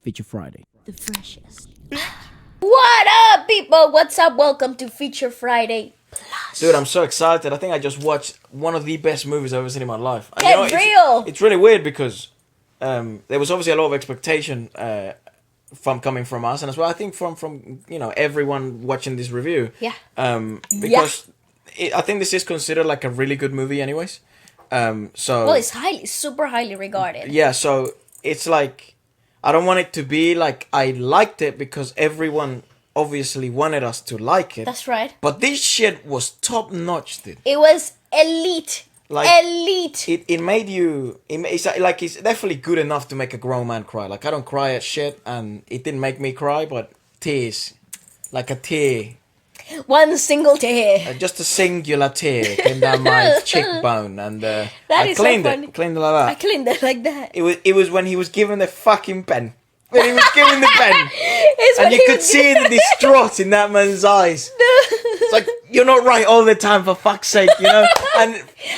Feature Friday. The freshest. What up, people? What's up? Welcome to Feature Friday Plus. Dude, I'm so excited. I think I just watched one of the best movies I've ever seen in my life. And Get real! It's really weird because there was obviously a lot of expectation from coming from us, and as well I think from everyone watching this review. Yeah. Because I think this is considered like a really good movie, anyways. So well, it's super highly regarded. yeah, so it's like I don't want it to be like I liked it because everyone obviously wanted us to like it. That's right. But this shit was top notch, dude. It was elite. Like, elite. It made you. It's definitely good enough to make a grown man cry. Like I don't cry at shit, and it didn't make me cry, but tears, like a tear. One single tear. Just a singular tear came down my cheekbone, and I cleaned so it. Cleaned it like that. I cleaned it like that. It was when he was given the fucking pen. When he was given the pen, It's when and you he could was see the distraught in that man's eyes. It's like you're not right all the time, for fuck's sake, you know.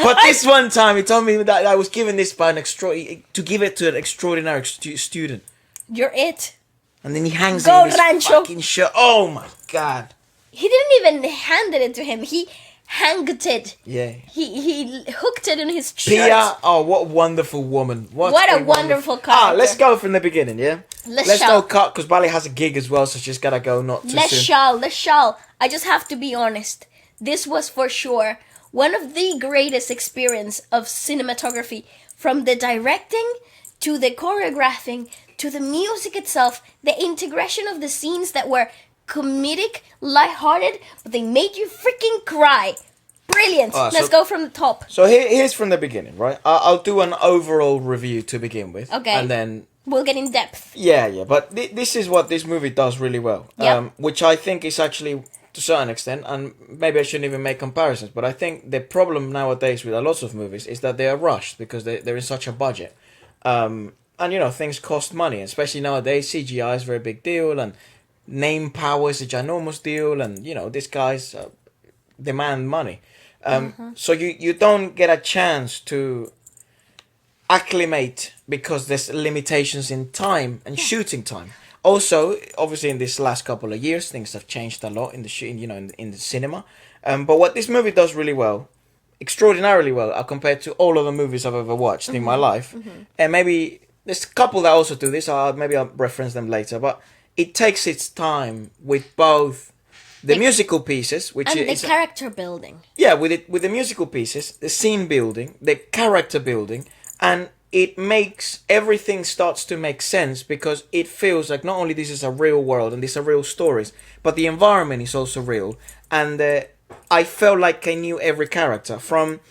But this one time, he told me that I was given this by to give it to an extraordinary student, You're it. and then he hangs Go, it in his Rancho. fucking shirt. Oh my god. He didn't even hand it to him. He hanged it. Yeah. He hooked it in his shirt. Pia, oh, what a wonderful woman. What a wonderful character. Let's go from the beginning, yeah? Let's shall. not cut, because Bali has a gig as well, so she's gotta go not too soon. Let's shall. I just have to be honest. This was for sure one of the greatest experience of cinematography. From the directing, to the choreographing, to the music itself, the integration of the scenes that were comedic, lighthearted, but they made you freaking cry. Brilliant. Let's go from the top. So here's from the beginning, right? I'll do an overall review to begin with. Okay. And then we'll get in depth. Yeah, but this is what this movie does really well. Yep. Which I think is actually, to a certain extent, and maybe I shouldn't even make comparisons, but I think the problem nowadays with a lot of movies is that they are rushed because they're in such a budget. And, things cost money, especially nowadays. CGI is a very big deal, and name power is a ginormous deal, and, these guys demand money. So you don't get a chance to acclimate because there's limitations in time and shooting time. Also, obviously, in this last couple of years, things have changed a lot in the in the cinema. But what this movie does really well, extraordinarily well, compared to all other movies I've ever watched in my life, and maybe there's a couple that also do this. Maybe I'll reference them later. But it takes its time with both the musical pieces, which and is the character building. Yeah, with the musical pieces, the scene building, the character building, and it makes everything starts to make sense because it feels like not only this is a real world and these are real stories, but the environment is also real. And I felt like I knew every character from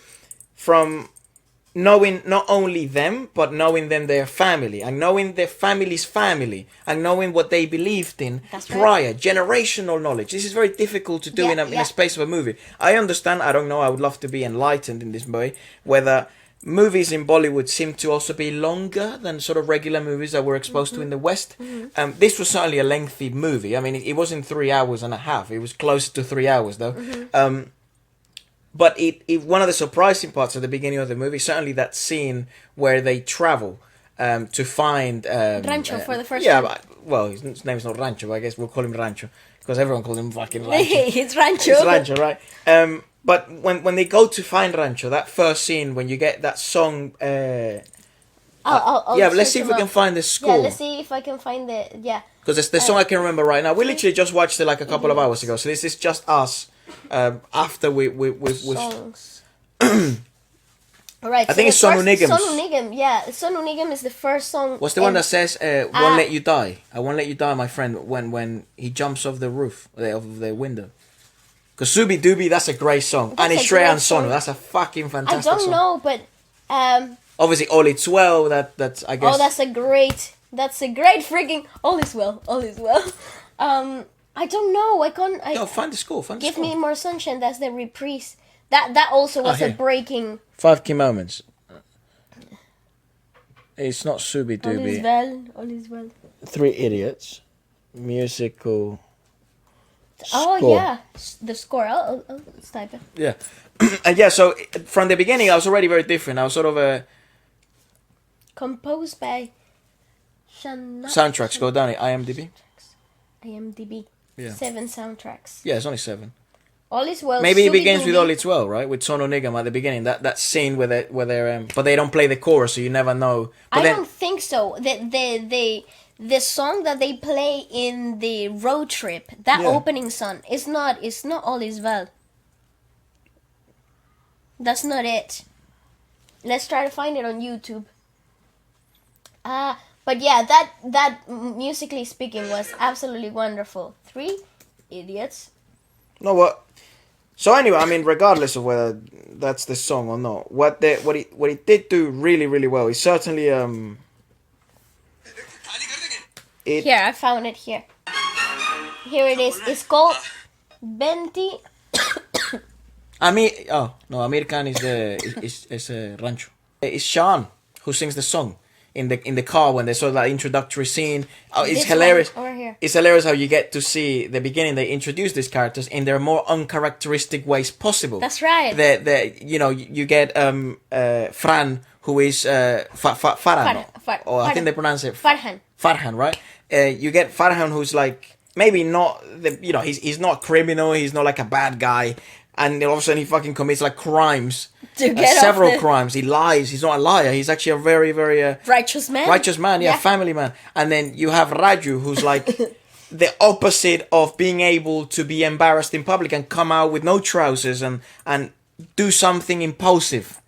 knowing not only them, but knowing them their family, and knowing their family's family, and knowing what they believed in prior, generational knowledge. This is very difficult to do in a space of a movie. I understand, I don't know, I would love to be enlightened in this way, whether movies in Bollywood seem to also be longer than sort of regular movies that we're exposed to in the West. This was certainly a lengthy movie. I mean, it wasn't 3 hours and a half. It was closer to 3 hours, though. But it one of the surprising parts at the beginning of the movie, certainly that scene where they travel to find Rancho for the first time. Yeah, well, his name's not Rancho. But I guess we'll call him Rancho because everyone calls him fucking Rancho. It's Rancho. It's Rancho, right? But when they go to find Rancho, that first scene when you get that song. I'll let's see if we can find the score. Yeah, let's see if I can find the Because it's the song I can remember right now. We literally just watched it like a couple of hours ago, so this is just us. After we songs. All right. I think it's Sonu Nigam. Sonu Nigam, yeah. Sonu Nigam is the first song. What's the one that says "Won't let you die"? I won't let you die, my friend. When he jumps off the roof of the window. Because Subi Dubi, that's a great song, and it's Shreya and Sonu. That's a fucking fantastic song. I don't know, but obviously All It's Well. That's I guess. Oh, that's a great freaking All Is Well. All Is Well. I don't know. I can't. No, find the score. Give Me More Sunshine. That's the reprise. That also was a breaking. 5 key moments. It's not Subi Dubi. All is well. All is well. 3 Idiots. Musical. Oh score. yeah, the score. I'll type it. Yeah, and yeah. So from the beginning, I was already very different. I was sort of composed by Soundtracks, go down it. IMDb. IMDb. Yeah. 7 soundtracks. Yeah, it's only 7. All is well. Maybe it begins with Scooby-Dooby. All Is Well, right? With Sonu Nigam at the beginning. That scene where they're but they don't play the chorus, so you never know. But I don't think so. The song that they play in the road trip, that Yeah. opening song, it's not All Is Well. That's not it. Let's try to find it on YouTube. But yeah, that musically speaking was absolutely wonderful. 3 Idiots. No, what? So anyway, I mean, regardless of whether that's the song or not, what it did do really, really well is certainly Here, I found it here. Here it is. It's called Benti. Amir Khan is Rancho. It's Sean who sings the song in the car when they saw that introductory scene. Oh, it's This hilarious. one over here. It's hilarious how you get to see the beginning. They introduce these characters in their more uncharacteristic ways possible. That's right. You get Fran, who is Farhan, or I think they pronounce it Farhan. Farhan, right? You get Farhan, who's like maybe not he's not criminal, he's not like a bad guy, and all of a sudden he fucking commits like crimes, To get several off the- crimes. He lies. He's not a liar. He's actually a very, very Righteous man. righteous man, yeah, family man. And then you have Raju, who's like the opposite of being able to be embarrassed in public and come out with no trousers and do something impulsive.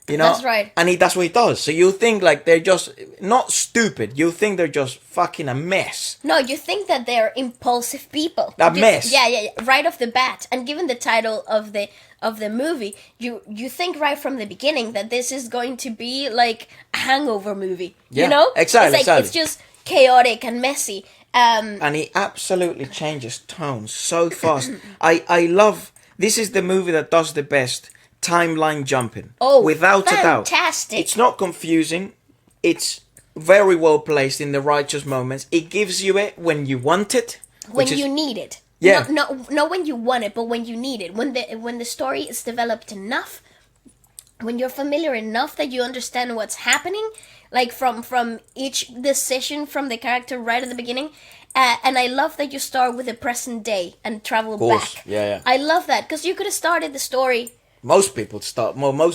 You know? That's right. And that's what he does. So you think like they're just not stupid. You think they're just fucking a mess. No, you think that they're impulsive people. A mess. Yeah. Right off the bat, and given the title of the movie, you think right from the beginning that this is going to be like a hangover movie. Yeah, You know, exactly, It's just chaotic and messy. And he absolutely changes tone so fast. I love. This is the movie that does the best timeline jumping. Oh, without a doubt. fantastic. It's not confusing. It's very well placed in the righteous moments. It gives you it when you want it. When you need it. Yeah. Not when you want it, but when you need it. When the story is developed enough, when you're familiar enough that you understand what's happening, like from each decision from the character right at the beginning. And I love that you start with the present day and travel course. back. Yeah. I love that because you could have started the story Most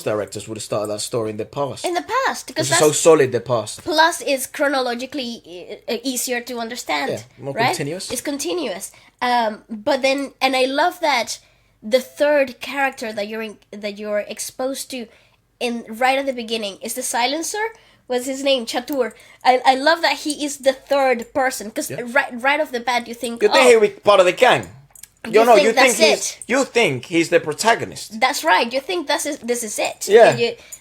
directors would have started that story in the past. in the past because It's that's so solid, the past. plus is chronologically easier to understand. Yeah, more right? continuous. It's continuous. But then, and I love that the third character that you're exposed to in right at the beginning is the silencer. What's his name? Chatur. I love that he is the third person because right off the bat you think, You think he was part of the gang? You think he's the protagonist. That's right. You think this is it. Yeah.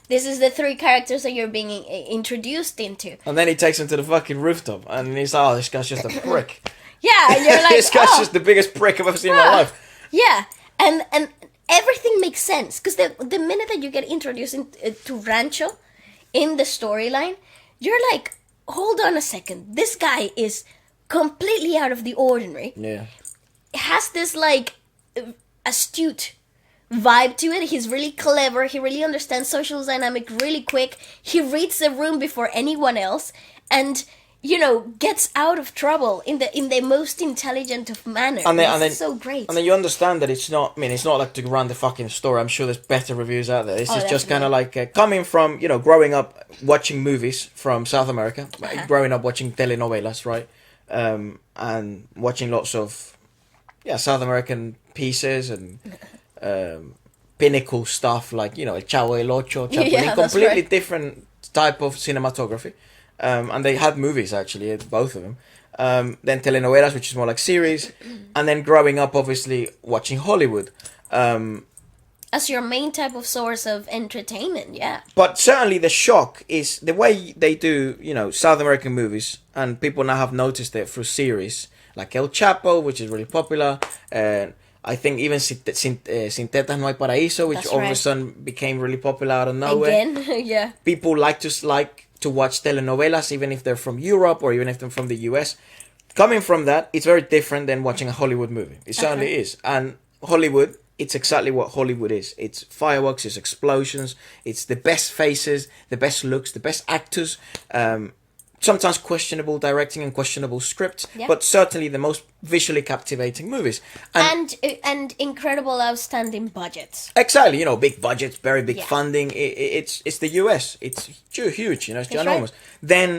This is the 3 characters that you're being introduced into. And then he takes him to the fucking rooftop, and he's like, "Oh, this guy's just a prick." Yeah, and you're like, This guy's oh. just the biggest prick I've ever seen in my life. Yeah, and everything makes sense because the minute that you get introduced to Rancho in the storyline, you're like, hold on a second, this guy is completely out of the ordinary. Yeah. Has this like astute vibe to it. He's really clever. He really understands social dynamic really quick. He reads the room before anyone else, and gets out of trouble in the most intelligent of manner. And then so great. And then you understand that it's not. I mean, it's not like to run the fucking story. I'm sure there's better reviews out there. This is just kind of like coming from growing up watching movies from South America, growing up watching telenovelas, right, and watching lots of South American pieces and pinnacle stuff like El Chavo, El Ocho, Chapulín, completely different type of cinematography. And they had movies actually, both of them. Then telenovelas, which is more like series, and then growing up, obviously watching Hollywood. As your main type of source of entertainment, yeah. But certainly the shock is the way they do, South American movies, and people now have noticed it through series like El Chapo, which is really popular, and I think even Sin Tetas No Hay Paraíso, which all of a sudden became really popular out of nowhere. Again, yeah. People like to watch telenovelas, even if they're from Europe or even if they're from the US. Coming from that, it's very different than watching a Hollywood movie. It certainly is. And Hollywood, it's exactly what Hollywood is. It's fireworks, it's explosions, it's the best faces, the best looks, the best actors. sometimes questionable directing and questionable scripts, Yeah. but certainly the most visually captivating movies. And incredible, outstanding budgets. Exactly, you know, big budgets, very big Yeah. funding. It's the US. It's huge, you know, it's That's ginormous. right. Then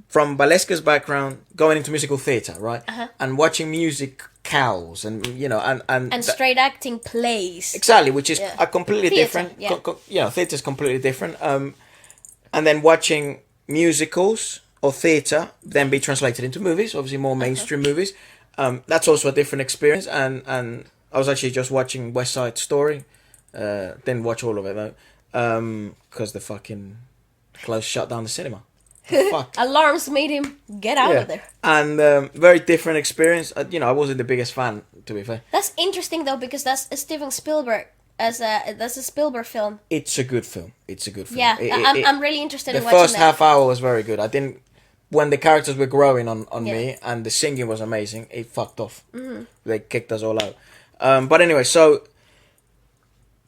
from Valeska's background, going into musical theatre, right, Uh-huh. and watching music cows, and you know, and And straight acting plays. exactly, which is Yeah. a completely Theatre, different. yeah. Theatre is completely different. And then watching musicals or theatre then be translated into movies, obviously more mainstream movies. That's also a different experience. And I was actually just watching West Side Story. Didn't watch all of it though, because the fucking shut down the cinema. Fuck. Alarms made him get out of there. And very different experience. You know, I wasn't the biggest fan, to be fair. That's interesting though, because that's a Steven Spielberg. That's a Spielberg film. It's a good film. Yeah, I'm really interested in the watching first that. half hour was very good. I didn't when the characters were growing on Yeah. me and the singing was amazing. It fucked off. They kicked us all out. But anyway, so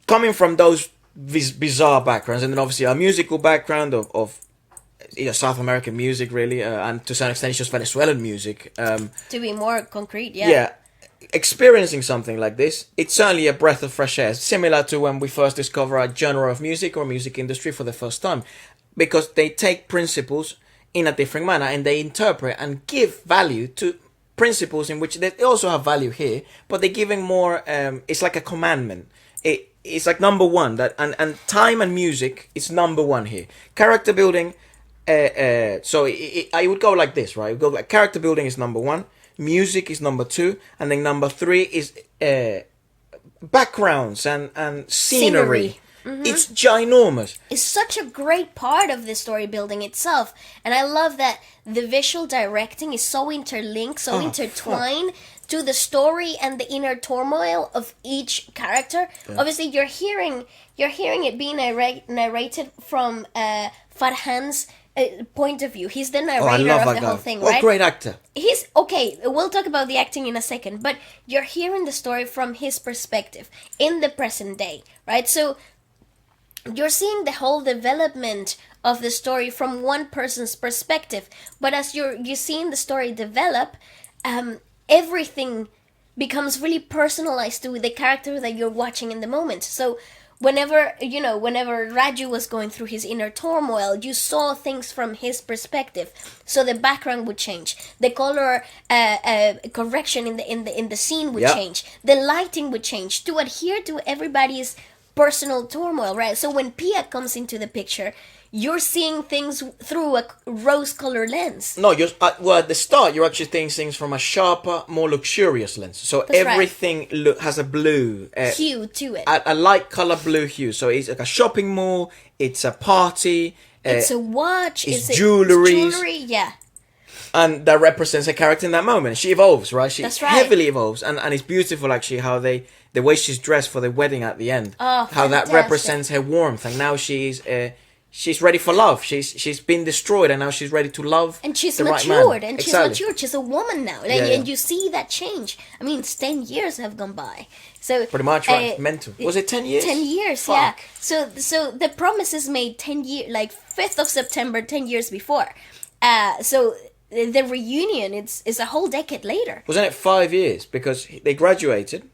coming from those bizarre backgrounds, and then obviously a musical background of you know, South American music, really, and to some extent it's just Venezuelan music. To be more concrete, yeah. Yeah, experiencing something like this, it's certainly a breath of fresh air, similar to when we first discover a genre of music or music industry for the first time, because they take principles in a different manner and they interpret and give value to principles in which they also have value here, but they're giving more. It's like a commandment. It's like number one, that and time and music is number one here. Character building. So I would go like this, right? I would go like character building is number one. Music is number two, and then number three is backgrounds and scenery. It's ginormous. It's such a great part of the story building itself, and I love that the visual directing is so interlinked, so intertwined to the story and the inner turmoil of each character. Obviously, you're hearing it being narrated from Farhan's point of view. He's the narrator of the whole thing, right? Great actor. He's okay. We'll talk about the acting in a second, but you're hearing the story from his perspective in the present day, right? So you're seeing the whole development of the story from one person's perspective, but as you're seeing the story develop, everything becomes really personalized to the character that you're watching in the moment. So whenever Raju was going through his inner turmoil, you saw things from his perspective. So the background would change, the color correction in the scene would change, the lighting would change to adhere to everybody's personal turmoil, right? So when Pia comes into the picture, you're seeing things through a rose-colored lens. No, well, at the start, you're actually seeing things from a sharper, more luxurious lens. So That's everything has a blue hue to it. a light color blue hue. So it's like a shopping mall. It's a party. It's a watch. It's jewelry. Yeah. And that represents a character in that moment. She evolves, right? She That's right. heavily evolves, and it's beautiful actually how the way she's dressed for the wedding at the end. Oh, how that fantastic. represents her warmth, and now she's ready for love. She's been destroyed, and now she's ready to love. And she's the right matured, man. and Exactly. she's matured. She's a woman now, and you see that change. I mean, 10 years have gone by. So Pretty much, right? Mental. Was it 10 years? 10 years, Fuck. yeah. So the promise is made 10 years, like 5th of September, 10 years before. So the reunion, it's a whole decade later. Wasn't it 5 years? Because they graduated,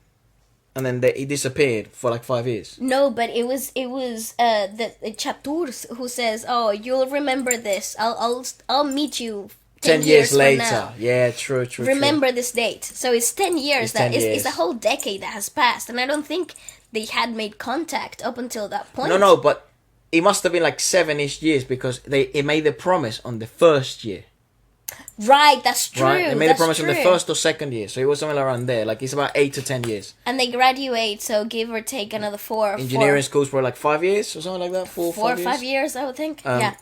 and then he disappeared for like 5 years. No, but it was the Chatur who says, "Oh, you'll remember this. I'll meet you 10 years from later. now. Yeah, true. Remember this date." So it's 10 years. It's 10 years. It's a whole decade that has passed, and I don't think they had made contact up until that point. No, but it must have been like 7-ish years because they made the promise on the first year. Right, that's true. Right, they made the that's promise true. on the first or second year, so it was somewhere around there. Like it's about 8 to 10 years. And they graduate, so give or take another Engineering schools were like 5 years or something like that. Four or or 5 years, I would think. Yeah.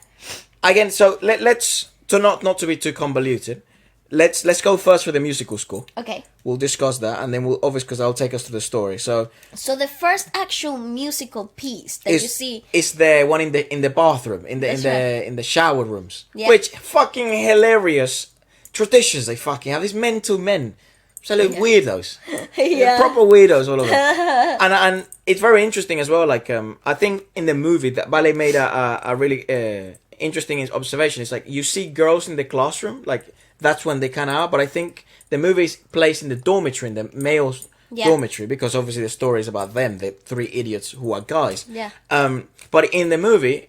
Again, so let's not to be too convoluted. Let's go first for the musical score. Okay. We'll discuss that, and then we'll obviously because I'll take us to the story. So the first actual musical piece that you see is the one in the bathroom in That's the shower rooms, Yeah. which fucking hilarious traditions they fucking have. These mental men, absolute weirdos, Yeah. proper weirdos all of them. and it's very interesting as well. Like I think in the movie that Ballet made a really interesting observation is like you see girls in the classroom, like that's when they kind of are. But I think the movie is placed in the dormitory, in the males' dormitory, because obviously the story is about them, the three idiots who are guys. Yeah. But in the movie,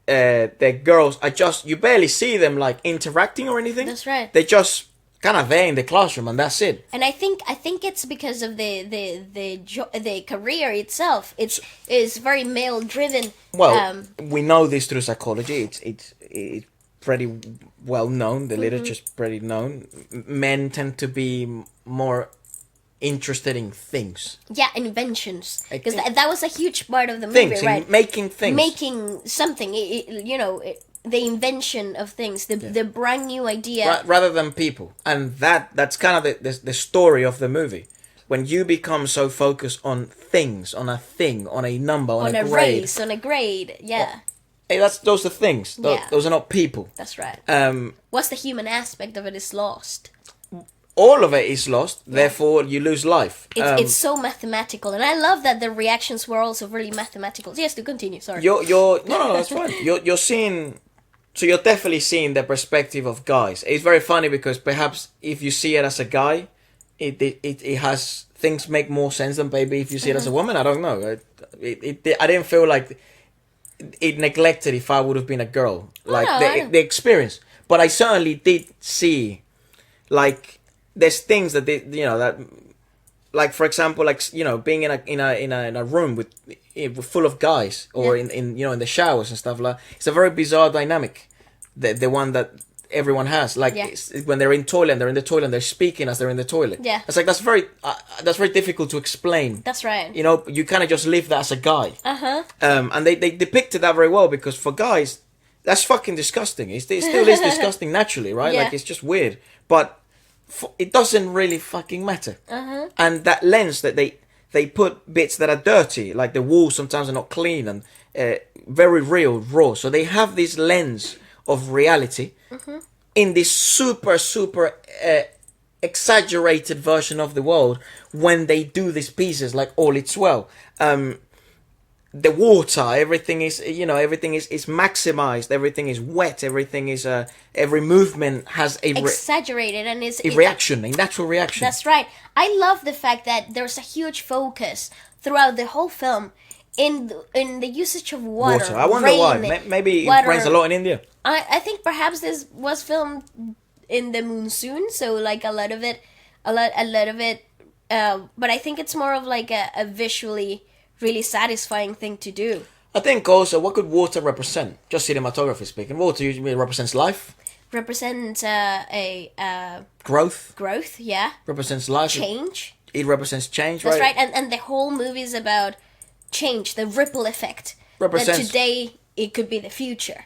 the girls are just, you barely see them like interacting or anything. That's right. They just kind of there in the classroom and that's it. And I think it's because of the career itself. It is very male driven. Well, we know this through psychology. It's pretty well known. The literature's pretty known. Men tend to be more interested in things. Yeah, inventions. Because that was a huge part of the movie, things, right? Making things. Making something. The invention of things, the brand new idea, rather than people, and that's kind of the story of the movie. When you become so focused on things, on a thing, on a number, on a grade, race, on a grade, yeah. Hey, those are things. Those are not people. That's right. What's the human aspect of it is lost. All of it is lost. Yeah. Therefore, you lose life. It's so mathematical, and I love that the reactions were also really mathematical. Yes, to continue. Sorry. No, that's fine. You're seeing. So you're definitely seeing the perspective of guys. It's very funny because perhaps if you see it as a guy, it has things make more sense than maybe if you see it as a woman. I don't know. I didn't feel like it neglected if I would have been a girl, like the experience. But I certainly did see, like, there's things that that, like for example, like being in a room with full of guys, or in in the showers and stuff like. It's a very bizarre dynamic, the one that everyone has. Like when they're in toilet, and they're in the toilet, and they're speaking as they're in the toilet. Yeah, it's like that's very difficult to explain. That's right. You kind of just live that as a guy. And they depicted that very well, because for guys, that's fucking disgusting. It still is disgusting naturally, right? Yeah. Like it's just weird, but it doesn't really fucking matter. And that lens that they put bits that are dirty, like the walls sometimes are not clean and very real, raw. So they have this lens of reality in this super exaggerated version of the world when they do these pieces like All It's Well. The water, everything is maximized. Everything is wet. Everything is every movement has exaggerated and is a reaction, a natural reaction. That's right. I love the fact that there's a huge focus throughout the whole film in the usage of water. I wonder why. Maybe it rains a lot in India. I think perhaps this was filmed in the monsoon, so like a lot of it. But I think it's more of like a visually really satisfying thing to do. I think also, what could water represent? Just cinematography speaking, water usually represents life. Represents growth. Growth, yeah. Represents life. Change. It represents change, That's right? right, and the whole movie is about change, the ripple effect. Represents. That today it could be the future.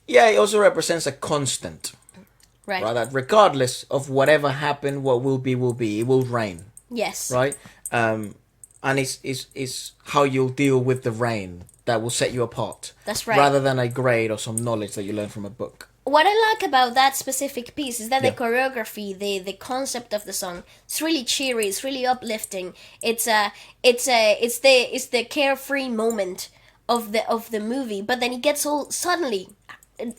Yeah, it also represents a constant. Right. That regardless of whatever happened, what will be, it will rain. Yes. Right. And it's how you'll deal with the rain that will set you apart. That's right. Rather than a grade or some knowledge that you learn from a book. What I like about that specific piece is that the choreography, the concept of the song, it's really cheery, it's really uplifting. It's the carefree moment of the movie, but then it gets all suddenly,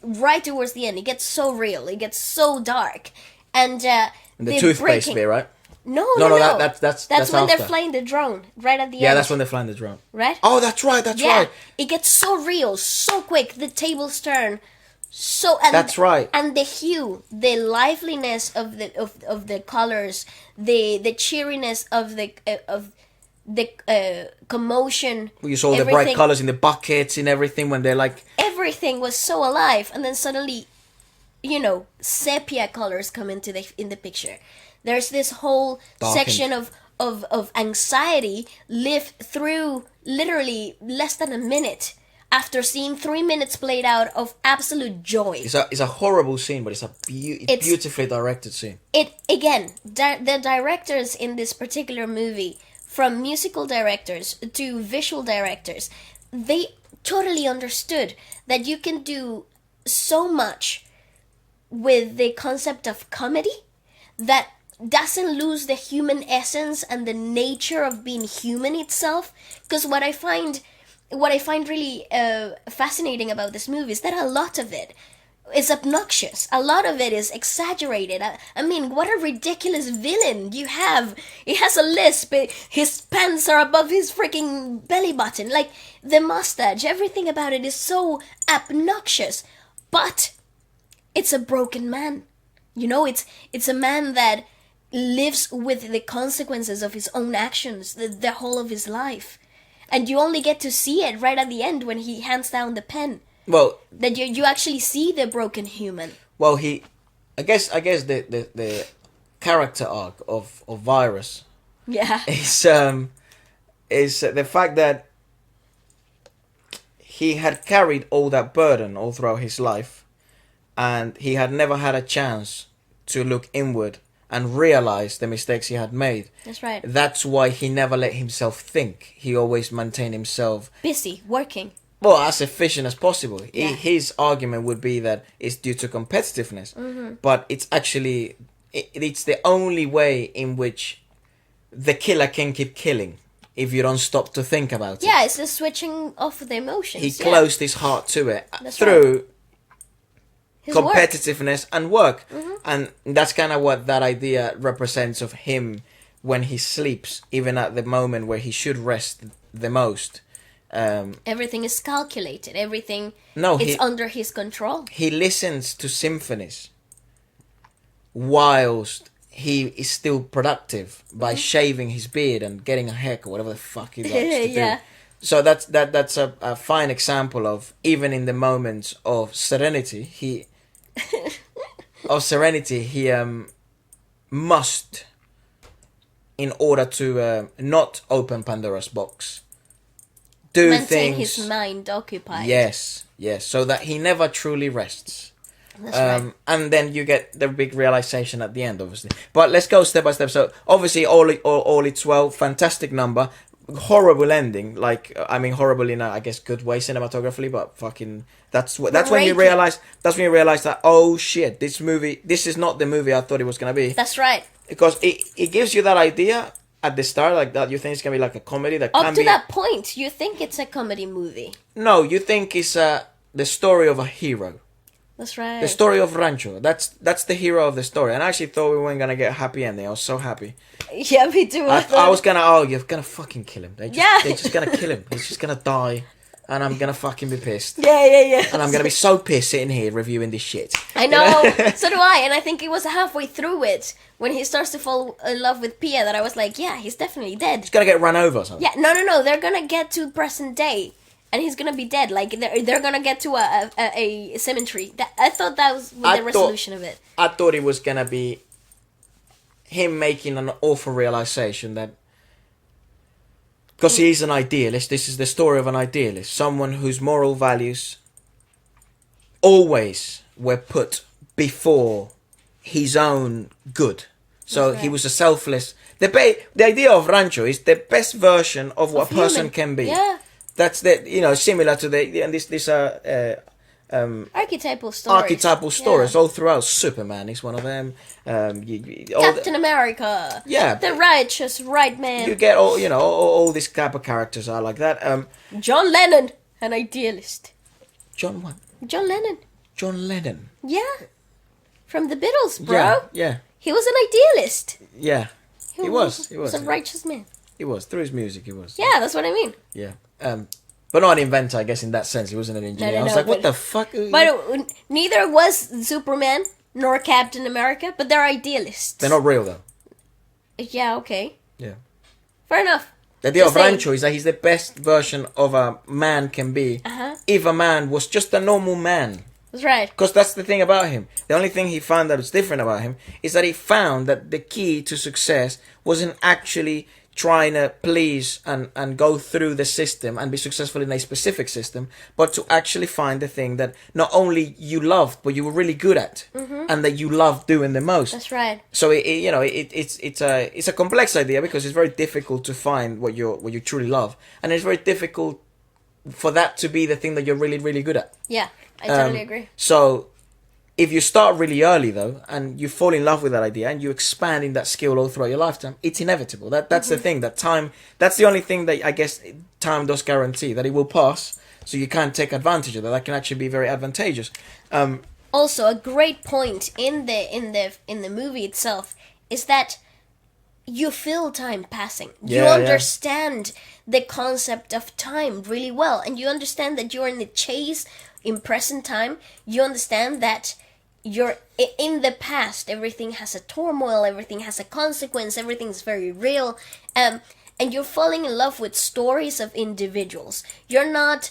right towards the end, it gets so real, it gets so dark, and the toothpaste bit, right? No. That's when after. they're flying the drone, right at the end. Yeah, that's when they're flying the drone. Right? Oh, that's right. Right. It gets so real, so quick. The tables turn, that's right. And the hue, the liveliness of the colors, the cheeriness of the commotion. You saw the bright colors in the buckets and everything when they're like. Everything was so alive, and then suddenly, sepia colors come in the picture. There's this whole section of anxiety lived through literally less than a minute after seeing 3 minutes played out of absolute joy. It's a horrible scene, but it's beautifully directed scene. The directors in this particular movie, from musical directors to visual directors, they totally understood that you can do so much with the concept of comedy that doesn't lose the human essence and the nature of being human itself. Because what I find what I find really fascinating about this movie is that a lot of it is obnoxious. A lot of it is exaggerated. I mean, what a ridiculous villain you have. He has a lisp. His pants are above his freaking belly button. Like, the mustache, everything about it is so obnoxious. But it's a broken man. You know, it's a man that lives with the consequences of his own actions the whole of his life. And you only get to see it right at the end when he hands down the pen. Well, That you actually see the broken human. well, I guess the character arc of Virus Yeah. is the fact that he had carried all that burden all throughout his life, and he had never had a chance to look inward and realize the mistakes he had made. That's right. That's why he never let himself think. He always maintained himself, Busy, working. well, as efficient as possible. Yeah. His argument would be that it's due to competitiveness, but it's actually it's the only way in which the killer can keep killing if you don't stop to think about it. Yeah, it's the switching off of the emotions. He yeah. closed his heart to it That's through His work. competitiveness and work, and that's kind of what that idea represents of him when he sleeps, even at the moment where he should rest the most. Everything is calculated. Everything No, it's under his control. he listens to symphonies whilst he is still productive by shaving his beard and getting a haircut, whatever the fuck he likes to Yeah. do. So that's a fine example of, even in the moments of serenity, he must, in order to not open Pandora's box, do Maintain things. his mind occupied. Yes, so that he never truly rests. That's right. And then you get the big realization at the end, obviously. But let's go step by step. So obviously, all it's well, fantastic number, horrible ending. Like, I mean, horrible in a, I guess, good way cinematographically, but fucking that's when you realize that, oh shit, this is not the movie I thought it was gonna be. That's right. Because it gives you that idea at the start, like that you think it's gonna be like a comedy that Up can to be. that point, you think it's a comedy movie. No, you think it's the story of a hero. That's right. The story of Rancho. That's the hero of the story. And I actually thought we weren't gonna get a happy ending. I was so happy. Yeah, me too. I was gonna argue, gonna fucking kill him. They're Yeah. just gonna kill him. He's just gonna die. And I'm gonna fucking be pissed. Yeah. And I'm gonna be so pissed sitting here reviewing this shit. I know. So do I. And I think it was halfway through it when he starts to fall in love with Pia that I was like, yeah, he's definitely dead. He's gonna get run over or something. Yeah, no. They're gonna get to present day, and he's gonna be dead. Like they're gonna get to a cemetery. I thought that was the resolution of it. I thought it was gonna be him making an awful realization that, because he's an idealist. This is the story of an idealist, someone whose moral values always were put before his own good. So That's he right. was a selfless. The idea of Rancho is the best version of what a person human. can be. Yeah. That's similar to this Archetypal stories. archetypal stories Yeah. all throughout. Superman is one of them. Captain America. Yeah. The righteous right man. You get all these type of characters are like that. John Lennon, an idealist. John what? John Lennon. John Lennon. Yeah. From the Beatles, bro. Yeah. He was an idealist. Yeah. He was. a righteous man. He was. Through his music, he was. Yeah, that's what I mean. Yeah. But not an inventor, I guess, in that sense. He wasn't an engineer. No, I was no, like, what but- the fuck? But neither was Superman nor Captain America, but they're idealists. They're not real, though. Yeah, okay. Yeah. Fair enough. The idea Just of saying. Rancho is that he's the best version of a man can be Uh-huh. if a man was just a normal man. That's right. Because that's the thing about him. The only thing he found that was different about him is that he found that the key to success wasn't actually trying to please and go through the system and be successful in a specific system, but to actually find the thing that not only you loved, but you were really good at, and that you loved doing the most. That's right. So it's a complex idea because it's very difficult to find what you truly love, and it's very difficult for that to be the thing that you're really, really good at. Yeah, I totally agree. So if you start really early though, and you fall in love with that idea, and you expand in that skill all throughout your lifetime, it's inevitable. That's the thing. That time. That's the only thing that I guess time does guarantee, that it will pass. So you can't take advantage of that. That can actually be very advantageous. Also, a great point in the movie itself is that you feel time passing. You understand the concept of time really well, and you understand that you're in the chase in present time. You understand that you're in the past. Everything has a turmoil, everything has a consequence, everything's very real, and you're falling in love with stories of individuals. You're not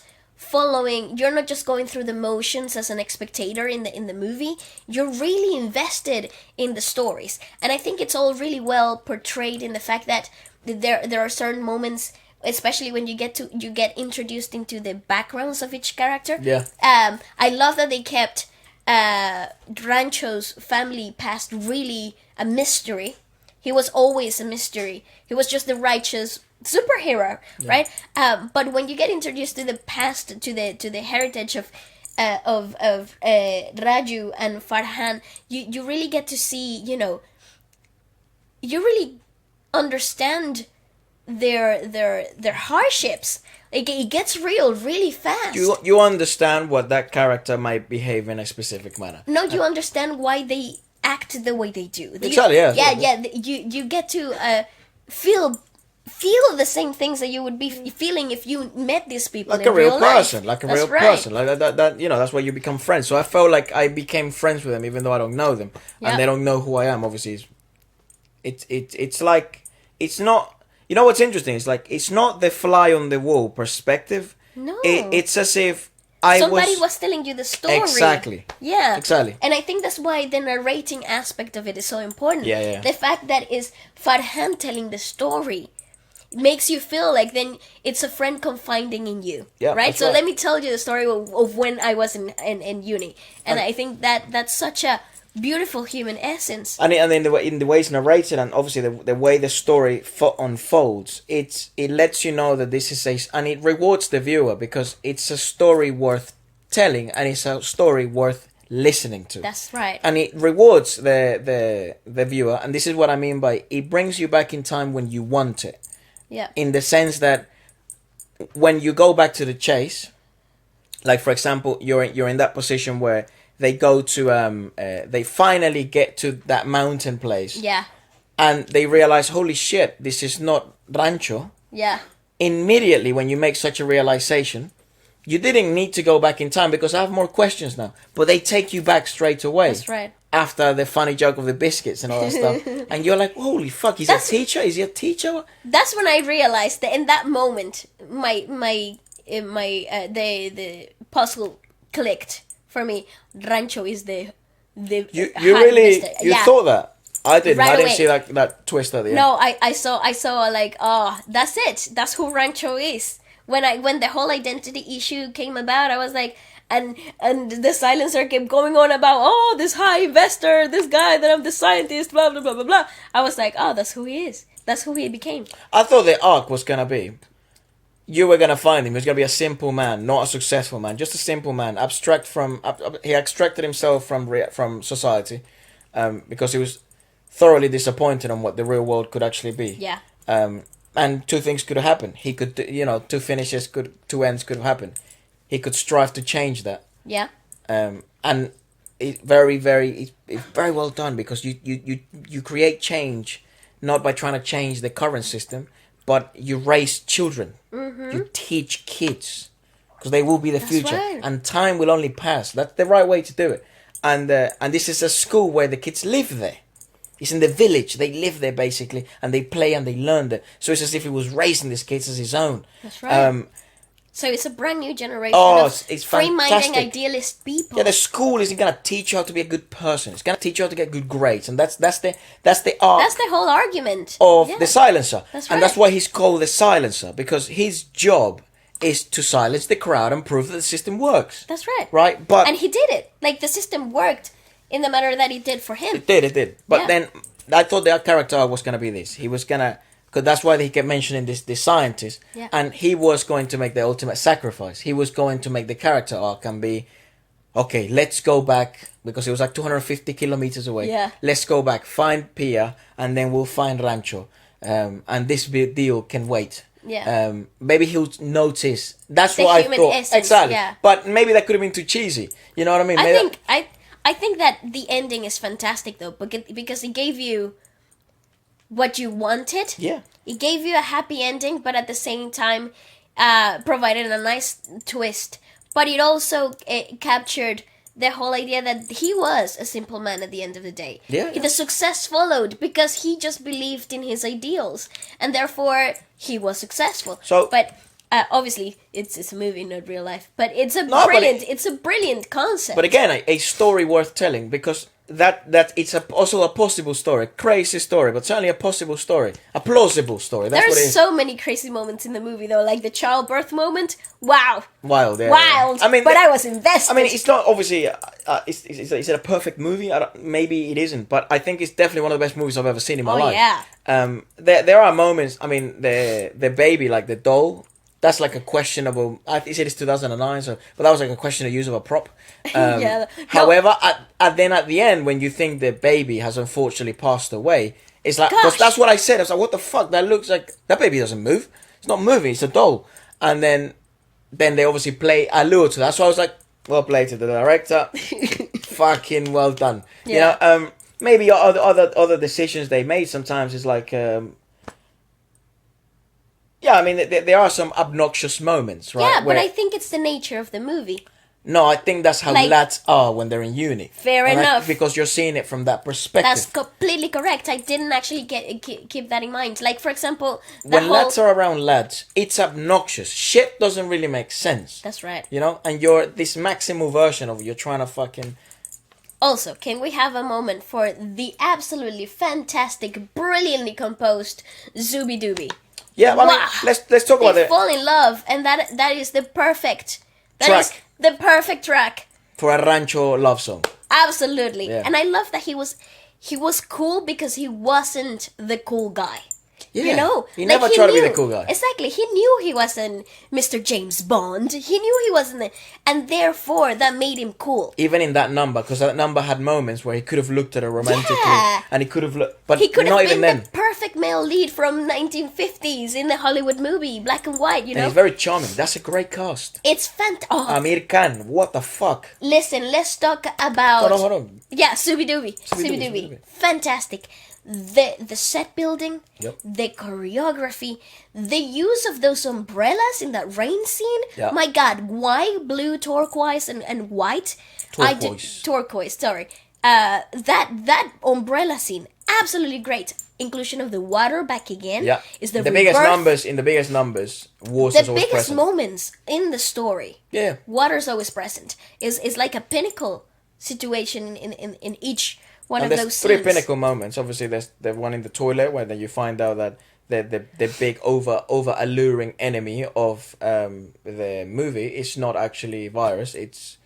just going through the motions as an spectator in the movie. You're really invested in the stories, and I think it's all really well portrayed in the fact that there are certain moments, especially when you get introduced into the backgrounds of each character. I love that they kept Rancho's family past really a mystery. He was always a mystery. He was just the righteous superhero, right? But when you get introduced to the past, to the heritage of Raju and Farhan, you really get to see, you really understand their hardships. Like, it gets real really fast. You understand what that character might behave in a specific manner. No, you understand why they act the way they do. Exactly. You get to feel the same things that you would be feeling if you met these people like in a real person, like a real person, like that. That's why you become friends. So I felt like I became friends with them, even though I don't know them, and they don't know who I am. Obviously, it's like, it's not. You know what's interesting? It's like, it's not the fly on the wall perspective. No, it's as if somebody was telling you the story. Exactly. Yeah. Exactly. And I think that's why the narrating aspect of it is so important. Yeah. The fact that is Farhan telling the story makes you feel like then it's a friend confiding in you. Yeah. Right? So right. let me tell you the story of when I was in uni. And I think that's such a beautiful human essence. And in the way it's narrated, and obviously the way the story unfolds, it lets you know that this is and it rewards the viewer, because it's a story worth telling, and it's a story worth listening to. That's right. And it rewards the viewer, and this is what I mean by it brings you back in time when you want it. Yeah. In the sense that when you go back to the chase, like for example, you're in that position where they go to they finally get to that mountain place. Yeah. And they realize, holy shit, this is not Rancho. Yeah. Immediately when you make such a realization, you didn't need to go back in time, because I have more questions now. But they take you back straight away. That's right. After the funny joke of the biscuits and all that stuff. And you're like, holy fuck, he's a teacher? Is he a teacher? That's when I realized that in that moment the puzzle clicked for me. Rancho is the you really thought that? I didn't. Right I didn't away. see that twist at the end. No, I saw like, oh, that's it. That's who Rancho is. When the whole identity issue came about, I was like, and the silencer kept going on about, oh, this high investor, this guy that I'm the scientist, blah blah blah blah blah. I was like, oh, that's who he is. That's who he became. I thought the arc was gonna be, you were gonna find him. He was gonna be a simple man, not a successful man, just a simple man. He extracted himself from society, because he was thoroughly disappointed on what the real world could actually be. Yeah. And two things could have happened. He could, two ends could have happened. He could strive to change that. Yeah. And it's very well done, because you create change not by trying to change the current system, but you raise children. Mm-hmm. You teach kids, because they will be the future, right. and time will only pass. That's the right way to do it. And this is a school where the kids live there. It's in the village. They live there basically, and they play and they learn there. So it's as if he was raising these kids as his own. That's right. So it's a brand new generation of it's free-minded, idealist people. Yeah, the school isn't gonna teach you how to be a good person. It's gonna teach you how to get good grades, and that's the arc. That's the whole argument of the silencer. That's right. And that's why he's called the silencer, because his job is to silence the crowd and prove that the system works. That's right. Right, and he did it. Like, the system worked in the manner that it did for him. It did. But then I thought the character was gonna be this. He was gonna. Because that's why he kept mentioning this scientist. Yeah. And he was going to make the ultimate sacrifice. He was going to make the character arc and be, okay, let's go back because it was like 250 kilometers away. Yeah. Let's go back, find Pia, and then we'll find Rancho. And this deal can wait. Yeah. Maybe he'll notice. That's The what I human thought. essence, Exactly. yeah. But maybe that could have been too cheesy. You know what I mean? Maybe I think that the ending is fantastic though, because it gave you what you wanted. Yeah. It gave you a happy ending, but at the same time, provided a nice twist. But it also captured the whole idea that he was a simple man at the end of the day. Yeah. The success followed because he just believed in his ideals, and therefore he was successful. So- but obviously, it's a movie, not real life. But it's a No, but brilliant concept. But again, a story worth telling, because that it's also a possible story, crazy story, but certainly a possible story, a plausible story. That's what it There's is. so many crazy moments in the movie, though, like the childbirth moment. Wow, Wild, yeah. wild. I mean, but I was invested. I mean, it's not obviously. Is it a perfect movie? Maybe it isn't, but I think it's definitely one of the best movies I've ever seen in my life. Yeah. There are moments. I mean, the baby, like the doll. That's like a questionable. He said it's 2009, but that was like a questionable use of a prop. Yeah. However, then at the end, when you think the baby has unfortunately passed away, it's like, because Gosh. that's what I said. I was like, what the fuck? That looks like that baby doesn't move. It's not moving. It's a doll. And then they obviously play allure to that. So I was like, well played to the director. Fucking well done. Yeah. You know, maybe other decisions they made sometimes is like. Yeah, I mean, there are some obnoxious moments, right? Yeah, but I think it's the nature of the movie. No, I think that's how Like- lads are when they're in uni. Fair enough. Because you're seeing it from that perspective. That's completely correct. I didn't actually keep that in mind. Like, for example, When lads are around lads, it's obnoxious. Shit doesn't really make sense. That's right. You know? And you're this maximal version of you're trying to fucking... Also, can we have a moment for the absolutely fantastic, brilliantly composed Zooby Dooby? Yeah, I mean, Wow. let's talk about They it. fall in love, and that is the perfect... That Track. is the perfect track. For a Rancho love song. Absolutely. Yeah. And I love that he was cool because he wasn't the cool guy. Yeah. You know? He never tried to be the knew- cool guy. Exactly. He knew he wasn't Mr. James Bond. He knew he wasn't and therefore that made him cool. Even in that number, because that number had moments where he could have looked at her romantically. Yeah. And he could have looked... But He could not have even been then. the perfect male lead from 1950s in the Hollywood movie, black and white, you And know? he's very charming. That's a great cast. It's fantastic. Oh, Amir Khan, what the fuck? listen, let's talk about... Hold on. Yeah, Scooby Dooby. Scooby-Dooby, Scooby Dooby. Scooby-Dooby. Fantastic. The set building, Yep. the choreography, the use of those umbrellas in that rain scene. Yeah. My God, why blue, turquoise, and white? Turquoise. Turquoise. Sorry. That umbrella scene, absolutely great. Inclusion of the water back again. Yeah. Is the biggest rebirth. numbers in the biggest numbers. Wars The is always biggest present. moments in the story. Yeah. Water's always present. Is like a pinnacle situation in each one And of there's those three scenes. pinnacle moments. Obviously, there's the one in the toilet where then you find out that the big over alluring enemy of the movie is not actually virus. It's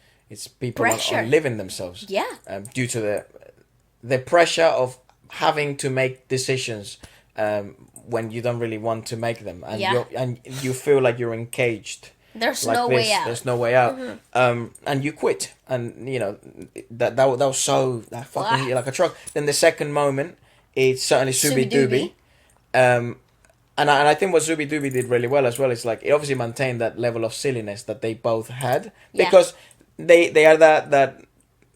people Pressure. on living themselves. Yeah. Due to the pressure of having to make decisions when you don't really want to make them, and Yeah. you feel like you're encaged. There's Like no this, way out. There's no way out. And you quit, and you know that was so that fucking hit you like a truck. Then the second moment, it's certainly Zooby Dooby. And I think what Zooby Dooby did really well as well is like it obviously maintained that level of silliness that they both had Yeah. because they are that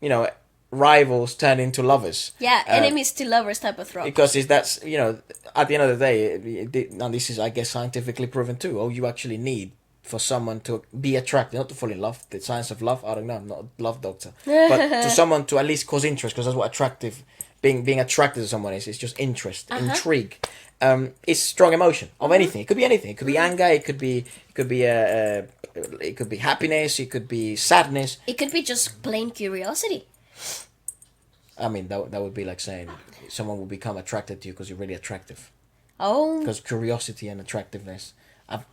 you know rivals turn into lovers. Yeah, enemies to lovers type of throw. Because that's you know at the end of the day, and this is I guess scientifically proven too. All you actually need for someone to be attracted, not to fall in love, the science of love, I don't know, I'm not a love doctor, but to someone to at least cause interest, because that's what being attracted to someone is. It's just interest, intrigue. It's strong emotion of anything. It could be anything. It could be anger. It could be happiness. It could be sadness. It could be just plain curiosity. I mean, that would be like saying someone will become attracted to you because you're really attractive. Oh, Because curiosity and attractiveness are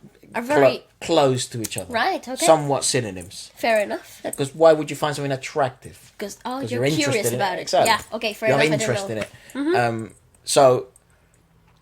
very close to each other. Right, okay. Somewhat synonyms. fair enough. Because why would you find something attractive? Because Because you're curious interested in about it. Exactly. Yeah, okay, fair You have enough. interest in I don't know. it. So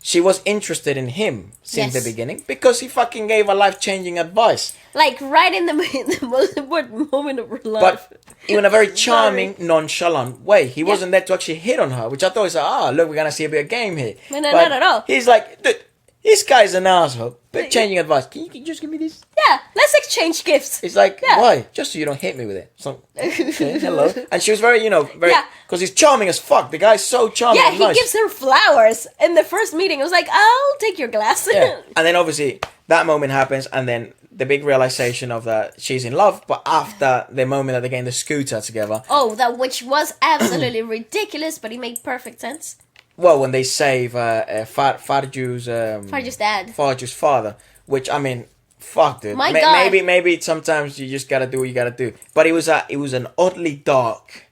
she was interested in him since Yes. the beginning because he fucking gave her life-changing advice. Like right in the most important moment of her life. But in a very charming, nonchalant way. He wasn't there to actually hit on her, which I thought was like, look, we're gonna see a bit of game here. No, not But at all. he's like, dude, this guy's an asshole. But changing advice. Can you just give me this? Yeah, let's exchange gifts. It's like, Yeah. why? Just so you don't hit me with it. So, okay, hello. And she was very, very, Yeah. because he's charming as fuck. The guy's so charming Yeah, and he nice. gives her flowers in the first meeting. I was like, I'll take your glass. Yeah. And then obviously that moment happens, and then the big realization of that she's in love. But after the moment that they get in the scooter together, Oh, that which was absolutely ridiculous, but it made perfect sense. well, when they save Farju's Farju's dad. Farju's father, which I mean, fuck, dude. My God. Maybe sometimes you just gotta do what you gotta do. But it was an oddly dark,